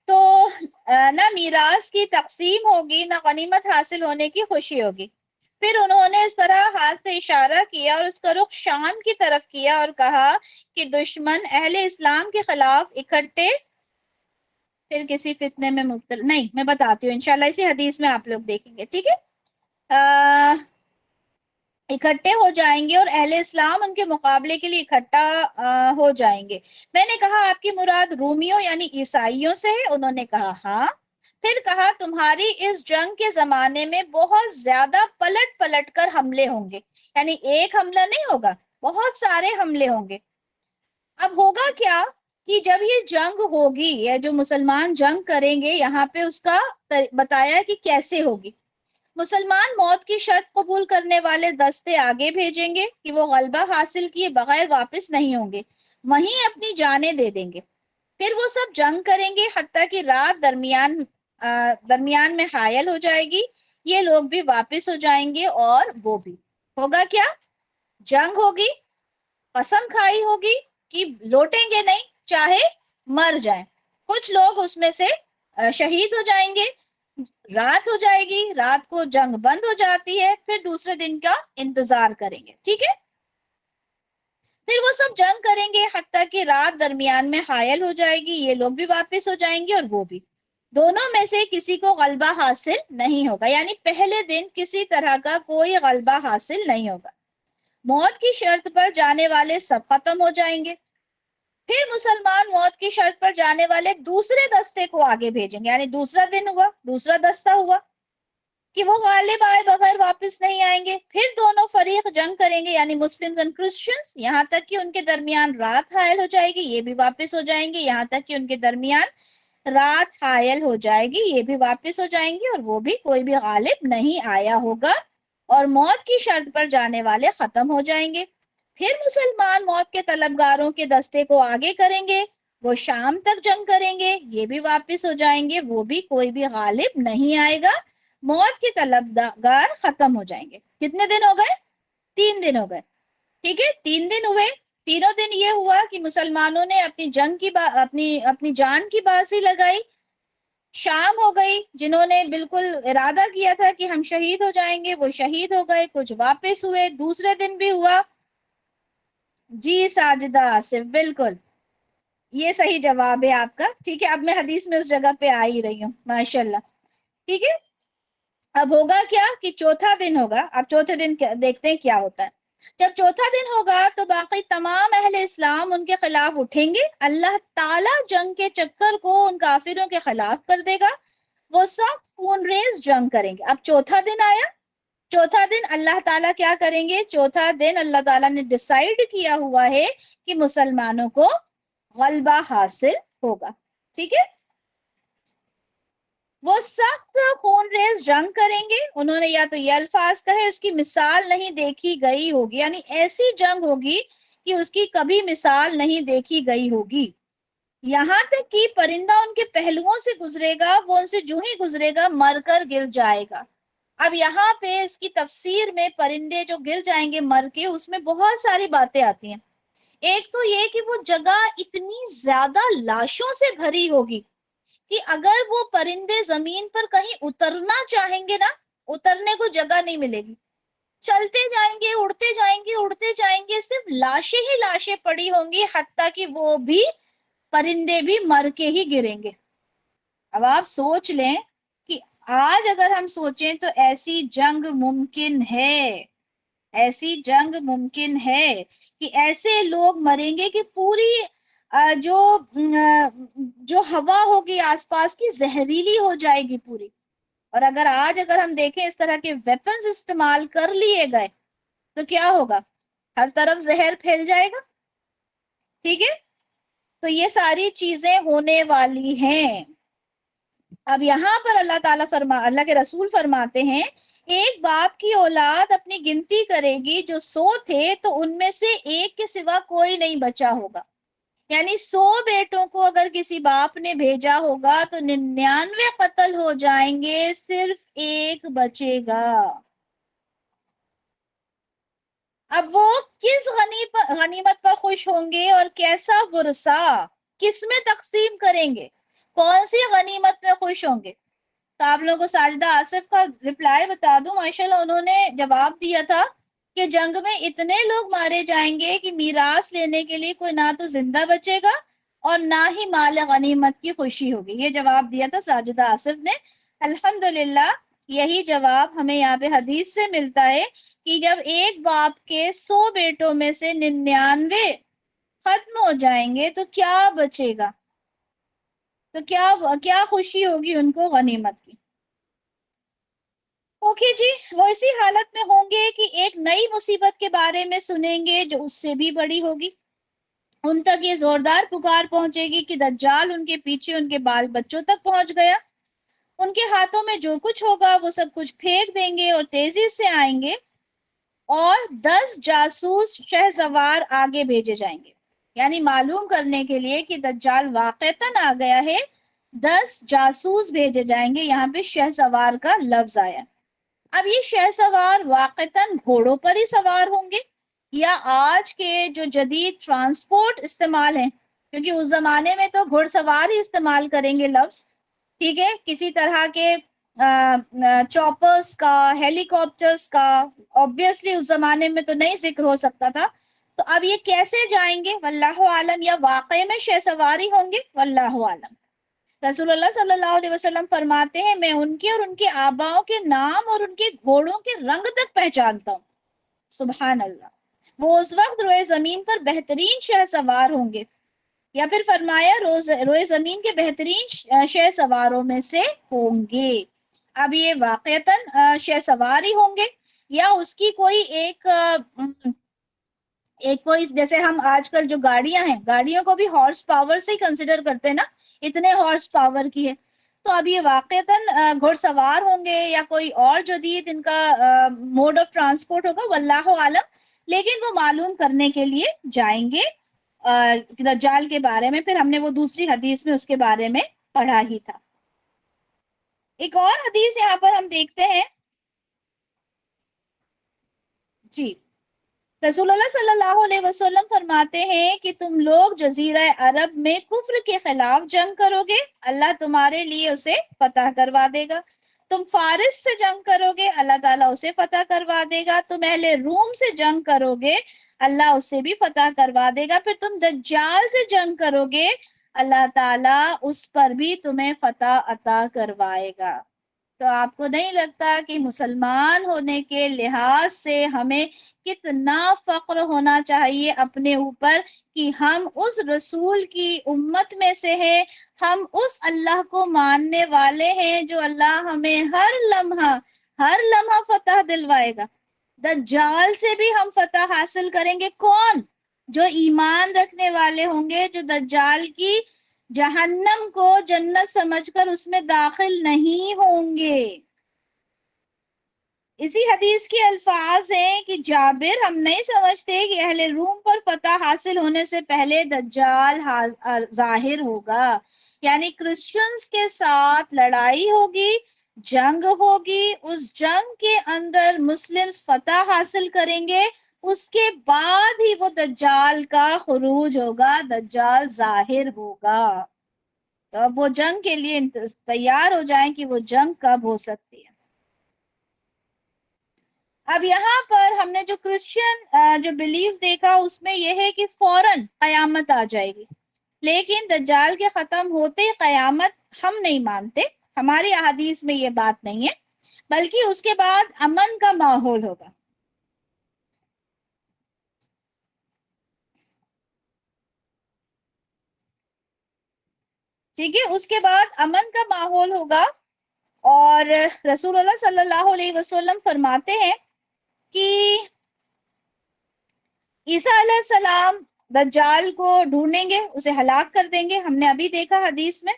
تو نہ میراث کی تقسیم ہوگی نہ غنیمت حاصل ہونے کی خوشی ہوگی. پھر انہوں نے اس طرح ہاتھ سے اشارہ کیا اور اس کا رخ شام کی طرف کیا اور کہا کہ دشمن اہل اسلام کے خلاف اکٹھے پھر کسی فتنے میں مبتلا نہیں. میں بتاتی ہوں انشاءاللہ، اسی حدیث میں آپ لوگ دیکھیں گے. ٹھیک ہے، اکٹھے ہو جائیں گے اور اہل اسلام ان کے مقابلے کے لیے اکٹھا ہو جائیں گے. میں نے کہا آپ کی مراد رومیوں یعنی عیسائیوں سے ہے؟ انہوں نے کہا ہاں. پھر کہا تمہاری اس جنگ کے زمانے میں بہت زیادہ پلٹ پلٹ کر حملے ہوں گے، یعنی ایک حملہ نہیں ہوگا، بہت سارے حملے ہوں گے. اب ہوگا کیا کہ جب یہ جنگ ہوگی یا جو مسلمان جنگ کریں گے، یہاں پہ اس کا بتایا کہ کیسے ہوگی. مسلمان موت کی شرط قبول کرنے والے دستے آگے بھیجیں گے کہ وہ غلبہ حاصل کیے بغیر واپس نہیں ہوں گے، وہیں اپنی جانیں دے دیں گے. پھر وہ سب جنگ کریں گے حتیٰ کہ رات درمیان میں حائل ہو جائے گی. یہ لوگ بھی واپس ہو جائیں گے اور وہ بھی. ہوگا کیا؟ جنگ ہوگی، قسم کھائی ہوگی کہ لوٹیں گے نہیں چاہے مر جائیں. کچھ لوگ اس میں سے شہید ہو جائیں گے. رات ہو جائے گی، رات کو جنگ بند ہو جاتی ہے، پھر دوسرے دن کا انتظار کریں گے. ٹھیک ہے، پھر وہ سب جنگ کریں گے حتیٰ کہ رات درمیان میں حائل ہو جائے گی. یہ لوگ بھی واپس ہو جائیں گے اور وہ بھی. دونوں میں سے کسی کو غلبہ حاصل نہیں ہوگا، یعنی پہلے دن کسی طرح کا کوئی غلبہ حاصل نہیں ہوگا. موت کی شرط پر جانے والے سب ختم ہو جائیں گے. پھر مسلمان موت کی شرط پر جانے والے دوسرے دستے کو آگے بھیجیں گے، یعنی دوسرا دن ہوا، دوسرا دستہ ہوا کہ وہ غالب آئے بغیر واپس نہیں آئیں گے. پھر دونوں فریق جنگ کریں گے، یعنی مسلمز اور کرسچنز، یہاں تک کہ ان کے درمیان رات حائل ہو جائے گی. یہ بھی واپس ہو جائیں گے یہاں تک کہ ان کے درمیان رات حائل ہو جائے گی. یہ بھی واپس ہو جائیں گے اور وہ بھی. کوئی بھی غالب نہیں آیا ہوگا اور موت کی شرط پر جانے والے ختم ہو جائیں گے. پھر مسلمان موت کے طلبگاروں کے دستے کو آگے کریں گے. وہ شام تک جنگ کریں گے. یہ بھی واپس ہو جائیں گے. وہ بھی. کوئی بھی غالب نہیں آئے گا. موت کے طلبگار ختم ہو جائیں گے. کتنے دن ہو گئے؟ 3 دن ہو گئے. ٹھیک ہے، 3 دن ہوئے. تینوں دن یہ ہوا کہ مسلمانوں نے اپنی جنگ کی اپنی جان کی بازی لگائی. شام ہو گئی. جنہوں نے بالکل ارادہ کیا تھا کہ ہم شہید ہو جائیں گے وہ شہید ہو گئے، کچھ واپس ہوئے. دوسرے دن بھی ہوا. جی ساجدہ آصف، بالکل یہ صحیح جواب ہے آپ کا. ٹھیک ہے، اب میں حدیث میں اس جگہ پہ آ ہی رہی ہوں. ماشاءاللہ. ٹھیک ہے، اب ہوگا کیا کہ چوتھا دن ہوگا. اب چوتھے دن دیکھتے ہیں کیا ہوتا ہے. جب چوتھا دن ہوگا تو باقی تمام اہل اسلام ان کے خلاف اٹھیں گے. اللہ تعالیٰ جنگ کے چکر کو ان کافروں کے خلاف کر دے گا. وہ سخت خون ریز جنگ کریں گے. اب چوتھا دن آیا. چوتھا دن اللہ تعالیٰ کیا کریں گے؟ چوتھا دن اللہ تعالیٰ نے ڈیسائیڈ کیا ہوا ہے کہ مسلمانوں کو غلبہ حاصل ہوگا. ٹھیک ہے، وہ سخت خون ریز جنگ کریں گے. انہوں نے یا تو یہ الفاظ کہے اس کی مثال نہیں دیکھی گئی ہوگی، یعنی ایسی جنگ ہوگی کہ اس کی کبھی مثال نہیں دیکھی گئی ہوگی. یہاں تک کہ پرندہ ان کے پہلوؤں سے گزرے گا، وہ ان سے جو ہی گزرے گا مر کر گر جائے گا. اب یہاں پہ اس کی تفسیر میں پرندے جو گر جائیں گے مر کے، اس میں بہت ساری باتیں آتی ہیں. ایک تو یہ کہ وہ جگہ اتنی زیادہ لاشوں سے بھری ہوگی کہ اگر وہ پرندے زمین پر کہیں اترنا چاہیں گے نا، اترنے کو جگہ نہیں ملے گی. چلتے جائیں گے، اڑتے جائیں گے، اڑتے جائیں گے، صرف لاشیں ہی لاشیں پڑی ہوں گی، حتیٰ کہ وہ بھی پرندے بھی مر کے ہی گریں گے. اب آپ سوچ لیں کہ آج اگر ہم سوچیں تو ایسی جنگ ممکن ہے، ایسی جنگ ممکن ہے کہ ایسے لوگ مریں گے کہ پوری جو ہوا ہوگی آس پاس کی زہریلی ہو جائے گی پوری. اور اگر ہم دیکھیں اس طرح کے ویپنز استعمال کر لیے گئے تو کیا ہوگا؟ ہر طرف زہر پھیل جائے گا. ٹھیک ہے، تو یہ ساری چیزیں ہونے والی ہیں. اب یہاں پر اللہ کے رسول فرماتے ہیں ایک باپ کی اولاد اپنی گنتی کرے گی جو 100 تھے تو ان میں سے ایک کے سوا کوئی نہیں بچا ہوگا. یعنی 100 بیٹوں کو اگر کسی باپ نے بھیجا ہوگا تو 99 قتل ہو جائیں گے، صرف ایک بچے گا. اب وہ کس غنیمت پر خوش ہوں گے اور کیسا ورثہ کس میں تقسیم کریں گے، کون سی غنیمت میں خوش ہوں گے؟ تو آپ لوگوں کو ساجدہ آصف کا رپلائی بتا دوں، ماشاءاللہ انہوں نے جواب دیا تھا کہ جنگ میں اتنے لوگ مارے جائیں گے کہ میراث لینے کے لیے کوئی نہ تو زندہ بچے گا اور نہ ہی مال غنیمت کی خوشی ہوگی. یہ جواب دیا تھا ساجدہ آصف نے. الحمدللہ یہی جواب ہمیں یہاں پہ حدیث سے ملتا ہے کہ جب ایک باپ کے 100 بیٹوں میں سے 99 ختم ہو جائیں گے تو کیا بچے گا؟ تو کیا خوشی ہوگی ان کو غنیمت کی. اوکے جی، وہ اسی حالت میں ہوں گے کہ ایک نئی مصیبت کے بارے میں سنیں گے جو اس سے بھی بڑی ہوگی. ان تک یہ زوردار پکار پہنچے گی کہ دجال ان کے پیچھے ان کے بال بچوں تک پہنچ گیا. ان کے ہاتھوں میں جو کچھ ہوگا وہ سب کچھ پھینک دیں گے اور تیزی سے آئیں گے اور 10 جاسوس شہسوار آگے بھیجے جائیں گے. یعنی معلوم کرنے کے لیے کہ دجال واقعتاً آ گیا ہے 10 جاسوس بھیجے جائیں گے. یہاں پہ شہسوار کا لفظ آیا. اب یہ شہسوار واقعتاً گھوڑوں پر ہی سوار ہوں گے یا آج کے جو جدید ٹرانسپورٹ استعمال ہیں، کیونکہ اس زمانے میں تو گھڑ سوار ہی استعمال کریں گے لفظ. ٹھیک ہے، کسی طرح کے چاپرز کا، ہیلی کاپٹرز کا obviously اس زمانے میں تو نہیں ذکر ہو سکتا تھا. تو اب یہ کیسے جائیں گے واللہ عالم، یا واقعی میں شہ سواری ہوں گے واللہ عالم. رسول اللہ صلی اللہ علیہ وسلم فرماتے ہیں میں ان کے اور ان کے آباؤں کے نام اور ان کے گھوڑوں کے رنگ تک پہچانتا ہوں. سبحان اللہ. وہ اس وقت روئے زمین پر بہترین شہ سوار ہوں گے، یا پھر فرمایا روئے زمین کے بہترین شہ سواروں میں سے ہوں گے. اب یہ واقعتاً شہ سوار ہی ہوں گے یا اس کی کوئی ایک کوئی، جیسے ہم آج کل جو گاڑیاں ہیں گاڑیوں کو بھی ہارس پاور سے ہی کنسیڈر کرتے ہیں نا، اتنے ہارس پاور کی ہے. تو اب یہ واقعتاً گھڑ سوار ہوں گے یا کوئی اور جدید ان کا موڈ آف ٹرانسپورٹ ہوگا واللہ عالم. لیکن وہ معلوم کرنے کے لیے جائیں گے دجال کے بارے میں. پھر ہم نے وہ دوسری حدیث میں اس کے بارے میں پڑھا ہی تھا. ایک اور حدیث یہاں پر ہم دیکھتے ہیں جی. رسول اللہ صلی اللہ علیہ وسلم فرماتے ہیں کہ تم لوگ جزیرہ عرب میں کفر کے خلاف جنگ کرو گے، اللہ تمہارے لیے اسے فتح کروا دے گا. تم فارس سے جنگ کرو گے، اللہ تعالیٰ اسے فتح کروا دے گا. تم اہل روم سے جنگ کرو گے، اللہ اسے بھی فتح کروا دے گا. پھر تم دجال سے جنگ کرو گے، اللہ تعالیٰ اس پر بھی تمہیں فتح عطا کروائے گا. تو آپ کو نہیں لگتا کہ مسلمان ہونے کے لحاظ سے ہمیں کتنا فخر ہونا چاہیے اپنے اوپر کہ ہم اس رسول کی امت میں سے ہیں، ہم اس اللہ کو ماننے والے ہیں جو اللہ ہمیں ہر لمحہ فتح دلوائے گا. دجال سے بھی ہم فتح حاصل کریں گے. کون؟ جو ایمان رکھنے والے ہوں گے، جو دجال کی جہنم کو جنت سمجھ کر اس میں داخل نہیں ہوں گے. اسی حدیث کے الفاظ ہیں کہ جابر ہم نہیں سمجھتے کہ اہل روم پر فتح حاصل ہونے سے پہلے دجال ظاہر ہوگا. یعنی کرسچنز کے ساتھ لڑائی ہوگی، جنگ ہوگی، اس جنگ کے اندر مسلمز فتح حاصل کریں گے، اس کے بعد ہی وہ دجال کا خروج ہوگا، دجال ظاہر ہوگا. تو اب وہ جنگ کے لیے تیار ہو جائیں کہ وہ جنگ کب ہو سکتی ہے. اب یہاں پر ہم نے جو کرسچین جو بلیف دیکھا اس میں یہ ہے کہ فوراً قیامت آ جائے گی، لیکن دجال کے ختم ہوتے قیامت ہم نہیں مانتے، ہماری احادیث میں یہ بات نہیں ہے، بلکہ اس کے بعد امن کا ماحول ہوگا. ٹھیک ہے، اس کے بعد امن کا ماحول ہوگا، اور رسول اللہ صلی اللہ علیہ وسلم فرماتے ہیں کہ عیسیٰ علیہ السلام دجال کو ڈھونڈیں گے، اسے ہلاک کر دیں گے، ہم نے ابھی دیکھا حدیث میں،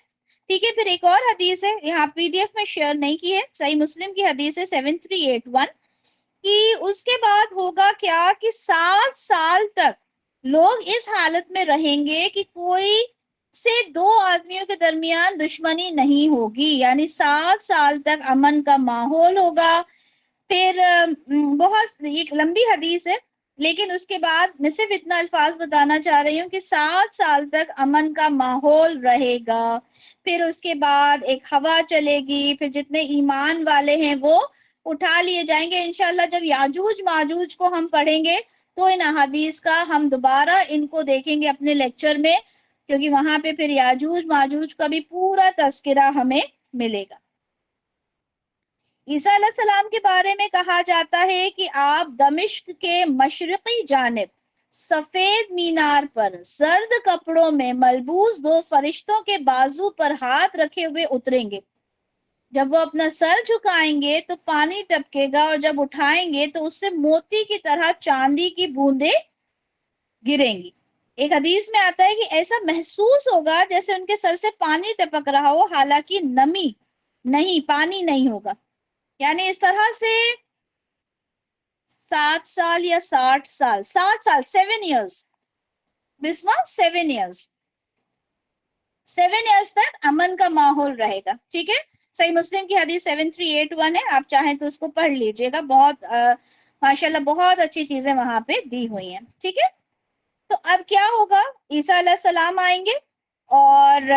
ٹھیک ہے۔ پھر ایک اور حدیث ہے، یہاں پی ڈی ایف میں شیئر نہیں کی ہے، صحیح مسلم کی حدیث ہے 7381، کہ اس کے بعد ہوگا کیا کہ 7 سال تک لوگ اس حالت میں رہیں گے کہ کوئی سے دو آدمیوں کے درمیان دشمنی نہیں ہوگی، یعنی 7 سال تک امن کا ماحول ہوگا۔ پھر بہت یہ لمبی حدیث ہے، لیکن اس کے بعد میں صرف اتنا الفاظ بتانا چاہ رہی ہوں کہ 7 سال تک امن کا ماحول رہے گا۔ پھر اس کے بعد ایک ہوا چلے گی، پھر جتنے ایمان والے ہیں وہ اٹھا لیے جائیں گے۔ انشاءاللہ جب یاجوج ماجوج کو ہم پڑھیں گے تو ان احادیث کا ہم دوبارہ ان کو دیکھیں گے اپنے لیکچر میں، کیونکہ وہاں پہ پھر یاجوج ماجوج کا بھی پورا تذکرہ ہمیں ملے گا۔ عیسیٰ علیہ السلام کے بارے میں کہا جاتا ہے کہ آپ دمشق کے مشرقی جانب سفید مینار پر زرد کپڑوں میں ملبوس 2 فرشتوں کے بازو پر ہاتھ رکھے ہوئے اتریں گے۔ جب وہ اپنا سر جھکائیں گے تو پانی ٹپکے گا، اور جب اٹھائیں گے تو اس سے موتی کی طرح چاندی کی بوندیں گریں گی۔ ایک حدیث میں آتا ہے کہ ایسا محسوس ہوگا جیسے ان کے سر سے پانی ٹپک رہا ہو، حالانکہ نمی نہیں، پانی نہیں ہوگا۔ یعنی اس طرح سے 7 سال یا 60 سال، 7 سال 7 ایئرس، بسما 7 ایئرس، 7 ایئرس تک امن کا ماحول رہے گا، ٹھیک ہے۔ صحیح مسلم کی حدیث 7381 ہے، آپ چاہیں تو اس کو پڑھ لیجئے گا، بہت ماشاءاللہ بہت اچھی چیزیں وہاں پہ دی ہوئی ہیں، ٹھیک ہے۔ تو اب کیا ہوگا، عیسیٰ علیہ السلام آئیں گے، اور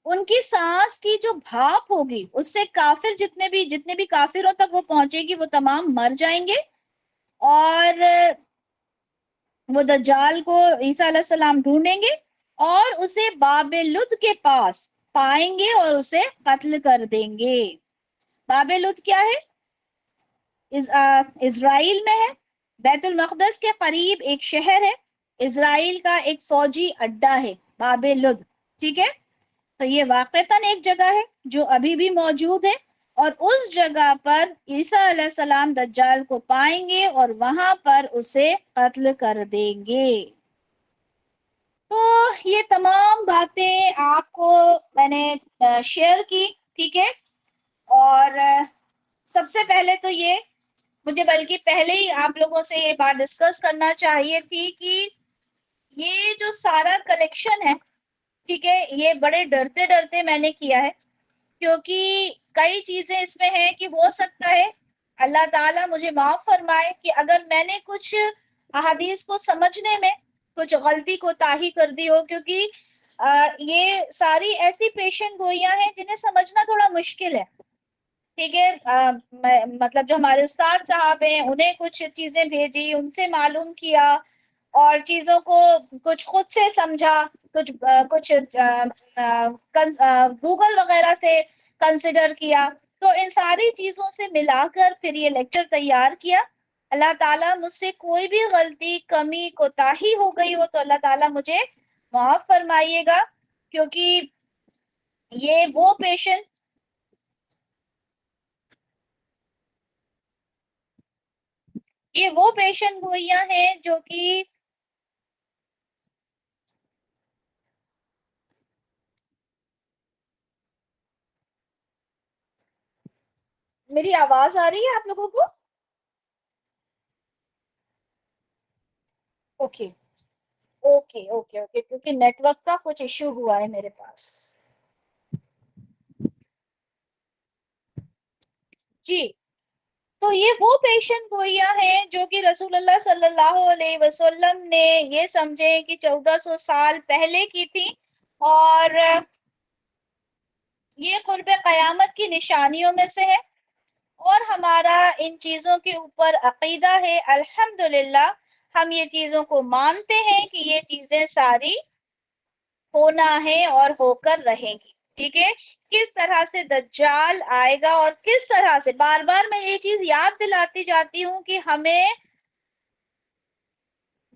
ان کی سانس کی جو بھاپ ہوگی اس سے کافر جتنے بھی کافروں تک وہ پہنچے گی وہ تمام مر جائیں گے، اور وہ دجال کو عیسیٰ علیہ السلام ڈھونڈیں گے اور اسے باب لد کے پاس پائیں گے اور اسے قتل کر دیں گے۔ باب لد کیا ہے؟ اسرائیل میں ہے، بیت المقدس کے قریب ایک شہر ہے، اسرائیل کا ایک فوجی اڈا ہے باب لد، ٹھیک ہے۔ تو یہ واقعتاً ایک جگہ ہے جو ابھی بھی موجود ہے، اور اس جگہ پر عیسیٰ علیہ السلام دجال کو پائیں گے اور وہاں پر اسے قتل کر دیں گے۔ تو یہ تمام باتیں آپ کو میں نے شیئر کی، ٹھیک ہے۔ اور سب سے پہلے تو یہ مجھے بلکہ پہلے ہی آپ لوگوں سے یہ بات ڈسکس کرنا چاہیے تھی کہ یہ جو سارا کلیکشن ہے، ٹھیک ہے، یہ بڑے ڈرتے ڈرتے میں نے کیا ہے، کیونکہ کئی چیزیں اس میں ہیں کہ ہو سکتا ہے اللہ تعالیٰ مجھے معاف فرمائے کہ اگر میں نے کچھ احادیث کو سمجھنے میں کچھ غلطی کو تاہی کر دی ہو، کیونکہ یہ ساری ایسی پیشن گوئیاں ہیں جنہیں سمجھنا تھوڑا مشکل ہے، ٹھیک ہے۔ مطلب جو ہمارے استاد صاحب ہیں انہیں کچھ چیزیں بھیجی، ان سے معلوم کیا، اور چیزوں کو کچھ خود سے سمجھا، کچھ گوگل وغیرہ سے کنسیڈر کیا، تو ان ساری چیزوں سے ملا کر پھر یہ لیکچر تیار کیا۔ اللہ تعالیٰ مجھ سے کوئی بھی غلطی، کمی، کوتاہی ہو گئی ہو تو اللہ تعالیٰ مجھے معاف فرمائیے گا، کیونکہ یہ وہ پیشن گوئیاں ہیں جو کہ میری آواز آ رہی ہے آپ لوگوں کو؟ اوکے اوکے اوکے اوکے، کیونکہ نیٹ ورک کا کچھ ایشو ہوا ہے میرے پاس۔ جی، تو یہ وہ پیشن گوئیاں ہیں جو کہ رسول اللہ صلی اللہ علیہ وسلم نے یہ سمجھے کہ 1400 سال پہلے کی تھی، اور یہ قرب قیامت کی نشانیوں میں سے ہے، اور ہمارا ان چیزوں کے اوپر عقیدہ ہے، الحمدللہ ہم یہ چیزوں کو مانتے ہیں کہ یہ چیزیں ساری ہونا ہے اور ہو کر رہیں گی، ٹھیک ہے۔ کس طرح سے دجال آئے گا اور کس طرح سے، بار بار میں یہ چیز یاد دلاتی جاتی ہوں کہ ہمیں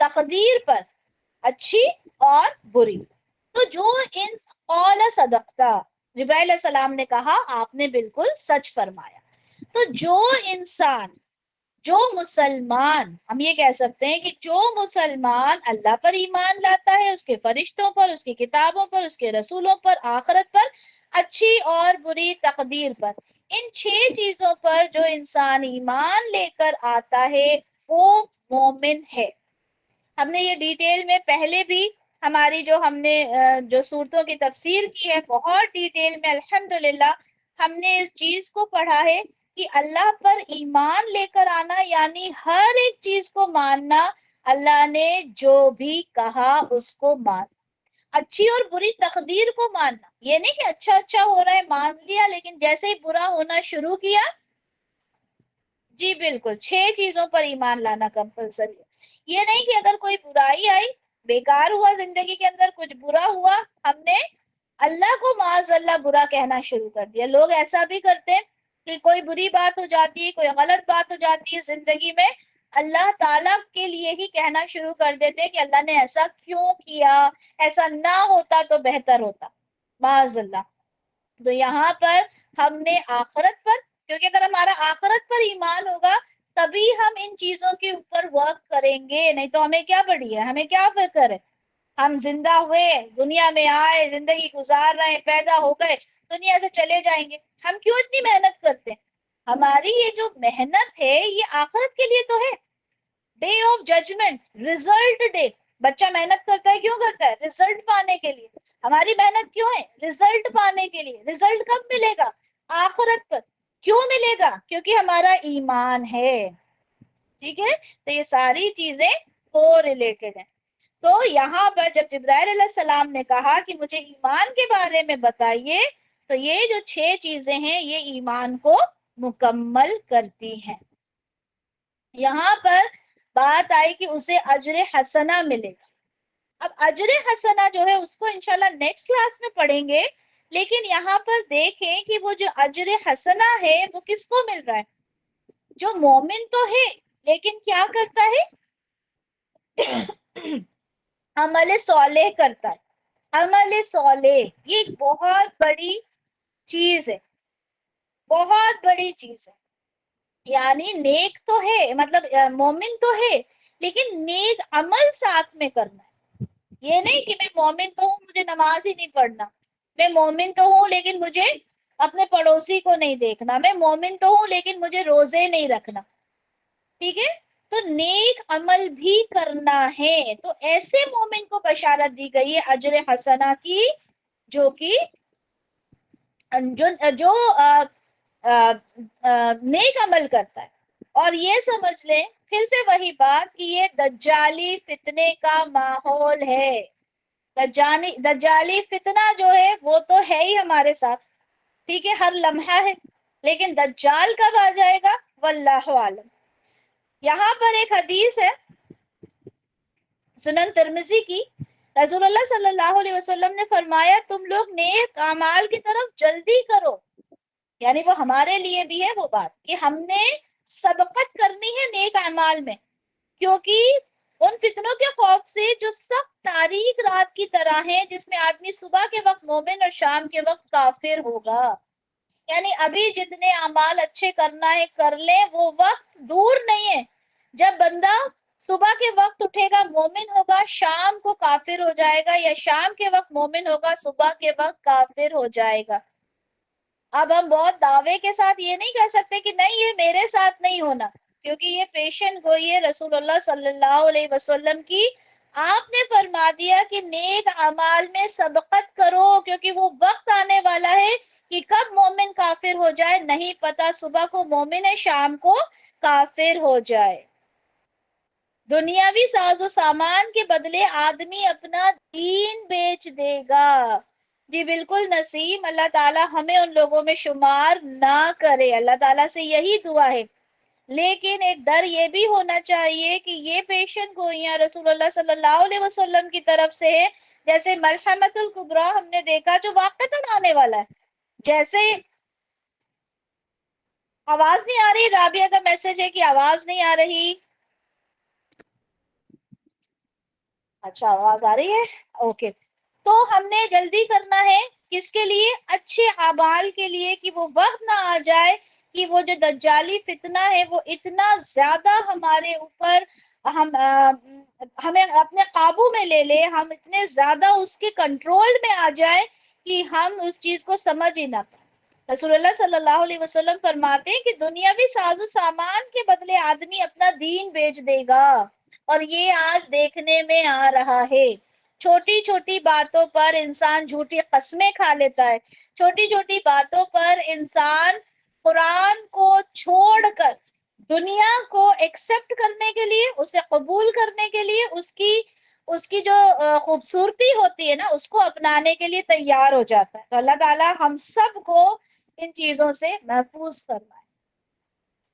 تقدیر پر، اچھی اور بری. تو جو ان قول صدقتا، جبرائیل علیہ السلام نے کہا آپ نے بالکل سچ فرمایا. تو جو انسان، جو مسلمان، ہم یہ کہہ سکتے ہیں کہ جو مسلمان اللہ پر ایمان لاتا ہے، اس کے فرشتوں پر، اس کی کتابوں پر، اس کے رسولوں پر، آخرت پر، اچھی اور بری تقدیر پر، ان 6 چیزوں پر جو انسان ایمان لے کر آتا ہے وہ مومن ہے. ہم نے یہ ڈیٹیل میں پہلے بھی ہماری جو ہم نے جو صورتوں کی تفسیر کی ہے بہت ڈیٹیل میں الحمدللہ ہم نے اس چیز کو پڑھا ہے کہ اللہ پر ایمان لے کر آنا یعنی ہر ایک چیز کو ماننا، اللہ نے جو بھی کہا اس کو ماننا، اچھی اور بری تقدیر کو ماننا. یہ نہیں کہ اچھا اچھا ہو رہا ہے مان لیا لیکن جیسے ہی برا ہونا شروع کیا. جی بالکل 6 چیزوں پر ایمان لانا کمپلسری ہے. یہ نہیں کہ اگر کوئی برائی آئی، بیکار ہوا، زندگی کے اندر کچھ برا ہوا، ہم نے اللہ کو معاذ اللہ برا کہنا شروع کر دیا. لوگ ایسا بھی کرتے ہیں کہ کوئی بری بات ہو جاتی ہے، کوئی غلط بات ہو جاتی ہے زندگی میں، اللہ تعالیٰ کے لیے ہی کہنا شروع کر دیتے ہیں کہ اللہ نے ایسا کیوں کیا، ایسا نہ ہوتا تو بہتر ہوتا، معاذ اللہ. تو یہاں پر ہم نے آخرت پر، کیونکہ اگر ہمارا آخرت پر ایمان ہوگا تبھی ہم ان چیزوں کے اوپر ورک کریں گے، نہیں تو ہمیں کیا پڑی ہے، ہمیں کیا فکر ہے. ہم زندہ ہوئے، دنیا میں آئے، زندگی گزار رہے ہیں، پیدا ہو گئے، دنیا سے چلے جائیں گے. ہم کیوں اتنی محنت کرتے ہیں؟ ہماری یہ جو محنت ہے یہ آخرت کے لیے تو ہے، day of judgment, result day. بچہ محنت کرتا ہے کیوں کرتا ہے؟ ریزلٹ پانے کے لیے. ہماری محنت کیوں ہے؟ ریزلٹ پانے کے لیے. ریزلٹ کب ملے گا؟ آخرت پر. کیوں ملے گا؟ کیونکہ ہمارا ایمان ہے. ٹھیک ہے، تو یہ ساری چیزیں کو ریلیٹڈ ہیں. تو یہاں پر جب جبرائیل علیہ السلام نے کہا کہ مجھے ایمان کے بارے میں بتائیے، تو یہ جو 6 چیزیں ہیں یہ ایمان کو مکمل کرتی ہیں. یہاں پر بات آئی کہ اسے اجر حسنہ ملے گا. اب اجر حسنہ جو ہے اس کو انشاءاللہ نیکسٹ کلاس میں پڑھیں گے، لیکن یہاں پر دیکھیں کہ وہ جو اجر حسنہ ہے وہ کس کو مل رہا ہے؟ جو مومن تو ہے لیکن کیا کرتا ہے؟ عمل صالح کرتا ہے. عمل صالح یہ ایک بہت بڑی چیز ہے، بہت بڑی چیز ہے. یعنی نیک تو ہے، مطلب مومن تو ہے لیکن نیک عمل ساتھ میں کرنا ہے. یہ نہیں کہ میں مومن تو ہوں مجھے نماز ہی نہیں پڑھنا، میں مومن تو ہوں لیکن مجھے اپنے پڑوسی کو نہیں دیکھنا، میں مومن تو ہوں لیکن مجھے روزے نہیں رکھنا. ٹھیک ہے، تو نیک عمل بھی کرنا ہے. تو ایسے مومن کو بشارت دی گئی ہے اجر حسنہ کی جو کہ جو نیک عمل کرتا ہے. اور یہ سمجھ لیں پھر سے وہی بات کہ یہ دجالی فتنے کا ماحول ہے. دجالی فتنہ جو ہے وہ تو ہے ہی ہمارے ساتھ، ٹھیک ہے، ہر لمحہ ہے، لیکن دجال کب آ جائے گا واللہ عالم. یہاں پر ایک حدیث ہے سنن ترمذی کی، رسول اللہ صلی اللہ علیہ وسلم نے فرمایا تم لوگ نیک اعمال کی طرف جلدی کرو. یعنی وہ ہمارے لیے بھی ہے وہ بات کہ ہم نے سبقت کرنی ہے نیک اعمال میں، کیونکہ ان فتنوں کے خوف سے جو سخت تاریک رات کی طرح ہیں جس میں آدمی صبح کے وقت مومن اور شام کے وقت کافر ہوگا. یعنی ابھی جتنے اعمال اچھے کرنا ہے کر لیں، وہ وقت دور نہیں ہے جب بندہ صبح کے وقت اٹھے گا مومن ہوگا، شام کو کافر ہو جائے گا، یا شام کے وقت مومن ہوگا، صبح کے وقت کافر ہو جائے گا. اب ہم بہت دعوے کے ساتھ یہ نہیں کہہ سکتے کہ نہیں یہ میرے ساتھ نہیں ہونا، کیونکہ یہ پیشن گوئی ہے رسول اللہ صلی اللہ علیہ وسلم کی. آپ نے فرما دیا کہ نیک اعمال میں سبقت کرو، کیونکہ وہ وقت آنے والا ہے کہ کب مومن کافر ہو جائے نہیں پتا. صبح کو مومن ہے، شام کو کافر ہو جائے. دنیاوی ساز و سامان کے بدلے آدمی اپنا دین بیچ دے گا. جی بالکل نسیم، اللہ تعالی ہمیں ان لوگوں میں شمار نہ کرے، اللہ تعالیٰ سے یہی دعا ہے. لیکن ایک ڈر یہ بھی ہونا چاہیے کہ یہ پیشن گوئیاں رسول اللہ صلی اللہ علیہ وسلم کی طرف سے ہے، جیسے ملحمۃ الکبریٰ ہم نے دیکھا جو واقعتاً آنے والا ہے. جیسے آواز نہیں آ رہی، رابعہ کا میسج ہے کہ آواز نہیں آ رہی. اچھا آواز آ رہی ہے؟ اوکے. تو ہم نے جلدی کرنا ہے کس کے لیے؟ اچھے اعمال کے لیے، کہ وہ وقت نہ آ جائے کہ وہ جو دجالی فتنہ ہے وہ اتنا زیادہ ہمارے اوپر ہمیں اپنے قابو میں لے لے، ہم اتنے زیادہ اس کے کنٹرول میں آ جائے کہ ہم اس چیز کو سمجھ ہی نہ پائیں. رسول اللہ صلی اللہ علیہ وسلم فرماتے ہیں کہ دنیاوی ساز و سامان کے بدلے آدمی اپنا دین بیچ دے گا، اور یہ آج دیکھنے میں آ رہا ہے. چھوٹی چھوٹی باتوں پر انسان جھوٹی قسمیں کھا لیتا ہے، چھوٹی چھوٹی باتوں پر انسان قرآن کو چھوڑ کر دنیا کو ایکسپٹ کرنے کے لیے، اسے قبول کرنے کے لیے، اس کی جو خوبصورتی ہوتی ہے نا اس کو اپنانے کے لیے تیار ہو جاتا ہے. تو اللہ تعالیٰ ہم سب کو ان چیزوں سے محفوظ فرمائے.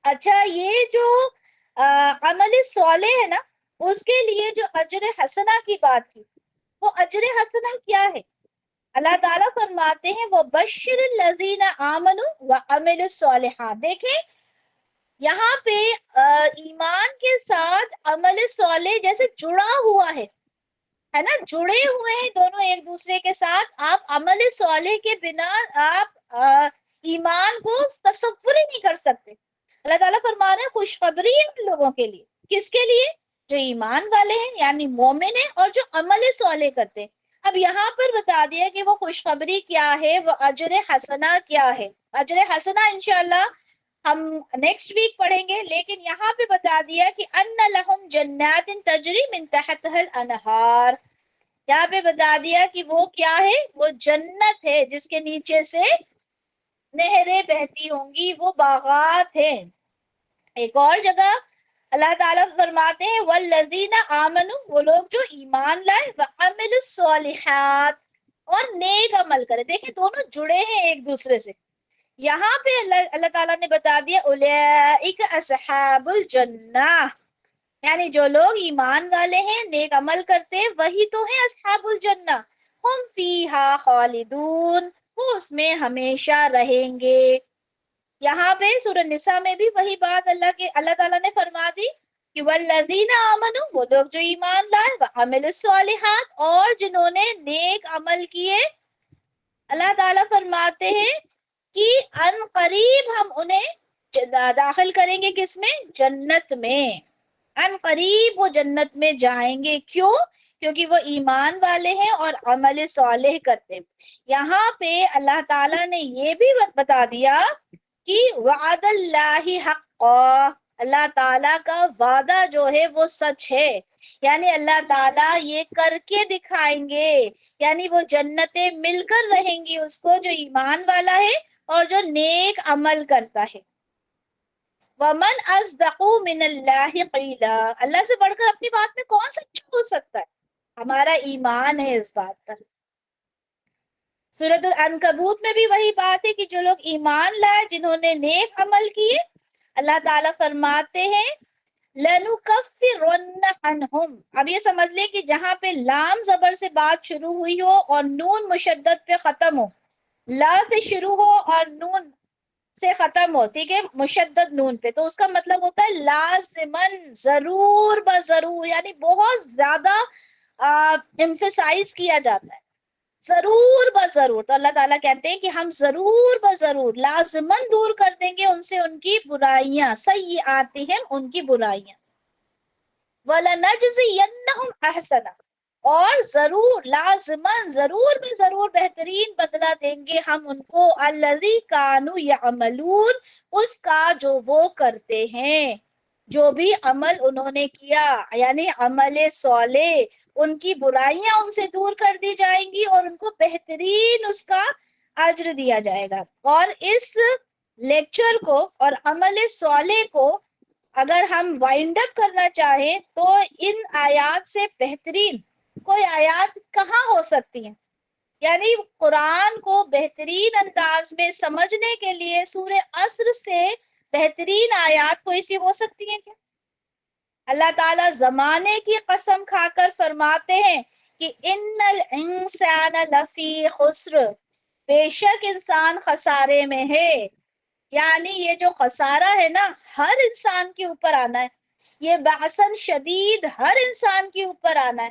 اچھا، یہ جو عمل صالح ہے نا، اس کے لیے جو اجر حسنہ کی بات کی، وہ اجر حسنہ کیا ہے؟ اللہ تعالیٰ فرماتے ہیں وہ بشر الذین آمنوا وعملوا الصالحات. دیکھیں یہاں پہ ایمان کے ساتھ عمل صالح جیسے جڑا ہوا ہے نا، جڑے ہوئے ہیں دونوں ایک دوسرے کے ساتھ. آپ عمل صالح کے بنا آپ ایمان کو تصور ہی نہیں کر سکتے. اللہ تعالیٰ فرما رہے ہیں خوشخبری ہے ان لوگوں کے لیے. کس کے لیے؟ جو ایمان والے ہیں یعنی مومن ہیں اور جو عمل صالح کرتے ہیں. اب یہاں پر بتا دیا کہ وہ خوشخبری کیا ہے، وہ اجر حسنہ کیا ہے. اجر حسنہ انشاءاللہ ہم نیکسٹ ویک پڑھیں گے، لیکن یہاں پہ بتا دیا کہ ان لہم جنات تجری من تحتها الانہار. یہاں پہ بتا دیا کہ وہ کیا ہے، وہ جنت ہے جس کے نیچے سے نہریں بہتی ہوں گی، وہ باغات ہیں. ایک اور جگہ اللہ تعالیٰ فرماتے ہیں والذین آمنوا، وہ لوگ جو ایمان لائے، وعملوا الصالحات، اور نیک عمل کرے. دیکھیں دونوں جڑے ہیں ایک دوسرے سے. یہاں پہ اللہ تعالیٰ نے بتا دیا اولئک اصحاب الجنہ، یعنی جو لوگ ایمان والے ہیں نیک عمل کرتے ہیں وہی تو ہیں اصحاب الجنہ. ہم فیہا خالدون، وہ اس میں ہمیشہ رہیں گے. یہاں پہ سورہ نساء میں بھی وہی بات اللہ تعالیٰ نے فرما دی کہ والذین آمنوا، وہ لوگ جو ایمان لائے، وعملوا الصالحات، اور جنہوں نے نیک عمل کیے. اللہ تعالیٰ فرماتے ہیں کہ ان قریب ہم انہیں داخل کریں گے کس میں؟ جنت میں. ان قریب وہ جنت میں جائیں گے. کیوں؟ کیونکہ وہ ایمان والے ہیں اور عمل صالح کرتے ہیں. یہاں پہ اللہ تعالیٰ نے یہ بھی بتا دیا کہ وعد اللہ حق، اللہ تعالیٰ کا وعدہ جو ہے وہ سچ ہے. یعنی اللہ تعالیٰ یہ کر کے دکھائیں گے، یعنی وہ جنتیں مل کر رہیں گی اس کو جو ایمان والا ہے اور جو نیک عمل کرتا ہے. وَمَنْ أَصْدَقُ مِنَ اللَّهِ قِيلًا، اللہ سے بڑھ کر اپنی بات میں کون سچا ہو سکتا ہے؟ ہمارا ایمان ہے اس بات پر. سورۃ العنکبوت میں بھی وہی بات ہے کہ جو لوگ ایمان لائے، جنہوں نے نیک عمل کیے، اللہ تعالیٰ فرماتے ہیں لَنُكَفِّرَنَّ عَنْهُمْ. اب یہ سمجھ لیں کہ جہاں پہ لام زبر سے بات شروع ہوئی ہو اور نون مشدد پہ ختم ہو، لا سے شروع ہو اور نون سے ختم ہو، ٹھیک ہے، مشدد نون پہ، تو اس کا مطلب ہوتا ہے لازمن، ضرور بضرور، یعنی بہت زیادہ ایمفیسائز کیا جاتا ہے، ضرور بضرور. تو اللہ تعالیٰ کہتے ہیں کہ ہم ضرور بضرور لازمن دور کر دیں گے ان سے ان کی برائیاں، سیئاتہم، ان کی برائیاں. وَلَنَجْزِيَنَّهُمْ أَحْسَنَ، اور ضرور لازمن ضرور میں ضرور بہترین بدلہ دیں گے ہم ان کو الذی کانوا یعملون، اس کا جو وہ کرتے ہیں، جو بھی عمل انہوں نے کیا یعنی عمل صالح، ان کی برائیاں ان سے دور کر دی جائیں گی اور ان کو بہترین اس کا اجر دیا جائے گا. اور اس لیکچر کو اور عمل صالح کو اگر ہم وائنڈ اپ کرنا چاہیں تو ان آیات سے بہترین کوئی آیات کہاں ہو سکتی ہیں؟ یعنی قرآن کو بہترین انداز میں سمجھنے کے لیے سورہ عصر سے بہترین آیات کوئی سی ہو سکتی ہیں کیا؟ اللہ تعالیٰ زمانے کی قسم کھا کر فرماتے ہیں کہ ان الانسان لفی خسر، بے شک انسان خسارے میں ہے. یعنی یہ جو خسارہ ہے نا ہر انسان کے اوپر آنا ہے، یہ بحثاً شدید ہر انسان کے اوپر آنا ہے.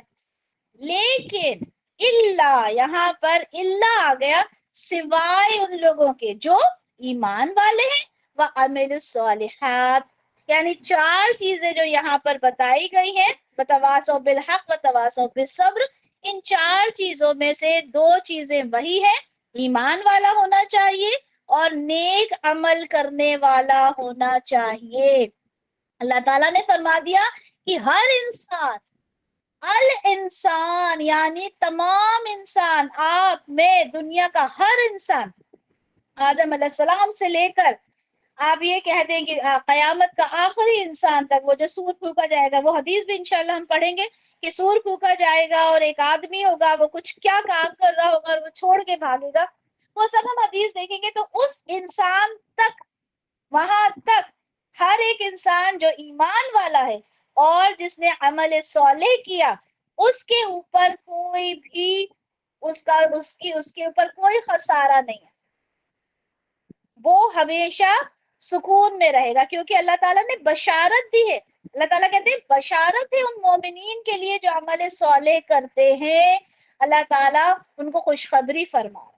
لیکن اللہ، یہاں پر اللہ آ گیا، سوائے ان لوگوں کے جو ایمان والے ہیں، وعملوا الصالحات، یعنی چار چیزیں جو یہاں پر بتائی گئی ہیں، وتواصوا بالحق وتواصوا بالصبر، ان چار چیزوں میں سے دو چیزیں وہی ہیں، ایمان والا ہونا چاہیے اور نیک عمل کرنے والا ہونا چاہیے۔ اللہ تعالیٰ نے فرما دیا کہ ہر انسان، الانسان یعنی تمام انسان، آپ میں، دنیا کا ہر انسان، آدم علیہ السلام سے لے کر آپ یہ کہہ دیں کہ قیامت کا آخری انسان تک، وہ جو سور پھونکا جائے گا، وہ حدیث بھی انشاءاللہ ہم پڑھیں گے کہ سور پھونکا جائے گا اور ایک آدمی ہوگا، وہ کچھ کیا کام کر رہا ہوگا اور وہ چھوڑ کے بھاگے گا، وہ سب ہم حدیث دیکھیں گے۔ تو اس انسان تک، وہاں تک ہر ایک انسان جو ایمان والا ہے اور جس نے عمل صالح کیا، اس کے اوپر کوئی بھی اس کے اوپر کوئی خسارہ نہیں ہے، وہ ہمیشہ سکون میں رہے گا، کیونکہ اللہ تعالیٰ نے بشارت دی ہے۔ اللہ تعالیٰ کہتے ہیں بشارت ہے ان مومنین کے لیے جو عمل صالح کرتے ہیں، اللہ تعالیٰ ان کو خوشخبری فرما رہا ہے۔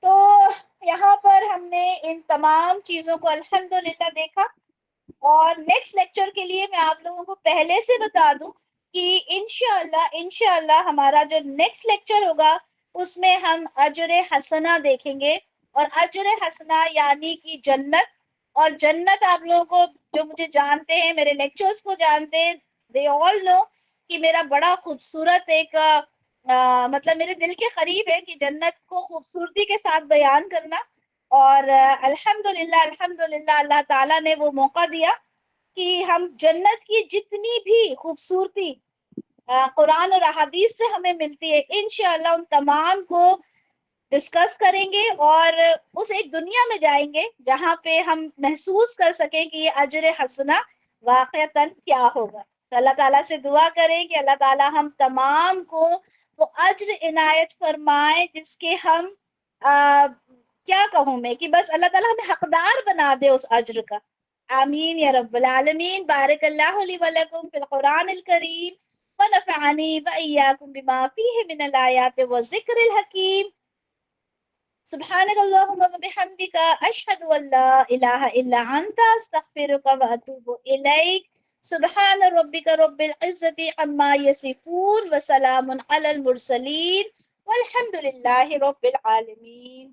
تو یہاں پر ہم نے ان تمام چیزوں کو الحمدللہ دیکھا، اور نیکسٹ لیکچر کے لیے میں آپ لوگوں کو پہلے سے بتا دوں کہ انشاءاللہ ہمارا جو نیکسٹ لیکچر ہوگا اس میں ہم اجر حسنہ دیکھیں گے، اور اجر حسنہ یعنی کہ جنت، اور جنت آپ لوگوں کو جو مجھے جانتے ہیں، میرے لیکچرز کو جانتے ہیں، they all know کہ میرا بڑا خوبصورت ایک مطلب میرے دل کے قریب ہے کہ جنت کو خوبصورتی کے ساتھ بیان کرنا، اور الحمدللہ اللہ تعالیٰ نے وہ موقع دیا کہ ہم جنت کی جتنی بھی خوبصورتی قرآن اور احادیث سے ہمیں ملتی ہے، انشاءاللہ ان تمام کو ڈسکس کریں گے، اور اس ایک دنیا میں جائیں گے جہاں پہ ہم محسوس کر سکیں کہ یہ اجر حسنہ واقعتاً کیا ہوگا۔ تو اللہ تعالیٰ سے دعا کریں کہ اللہ تعالیٰ ہم تمام کو وہ اجر عنایت فرمائے جس کے ہم کیا کہوں میں کہ بس اللہ تعالیٰ ہمیں حقدار بنا دے اس اجر کا۔ آمین یا رب العالمین۔ بارک اللہ لی ولکم فی القرآن الکریم، ونفعنی وإیاکم بما فیہ من الآیات والذکر الحکیم۔ سبحانک اللہم وبحمدک، اشہد ان لا الہ الا انت، استغفرک واتوب الیک۔ سبحان ربک رب العزت عما یصفون، وسلام علی المرسلین، والحمد للہ رب العالمین۔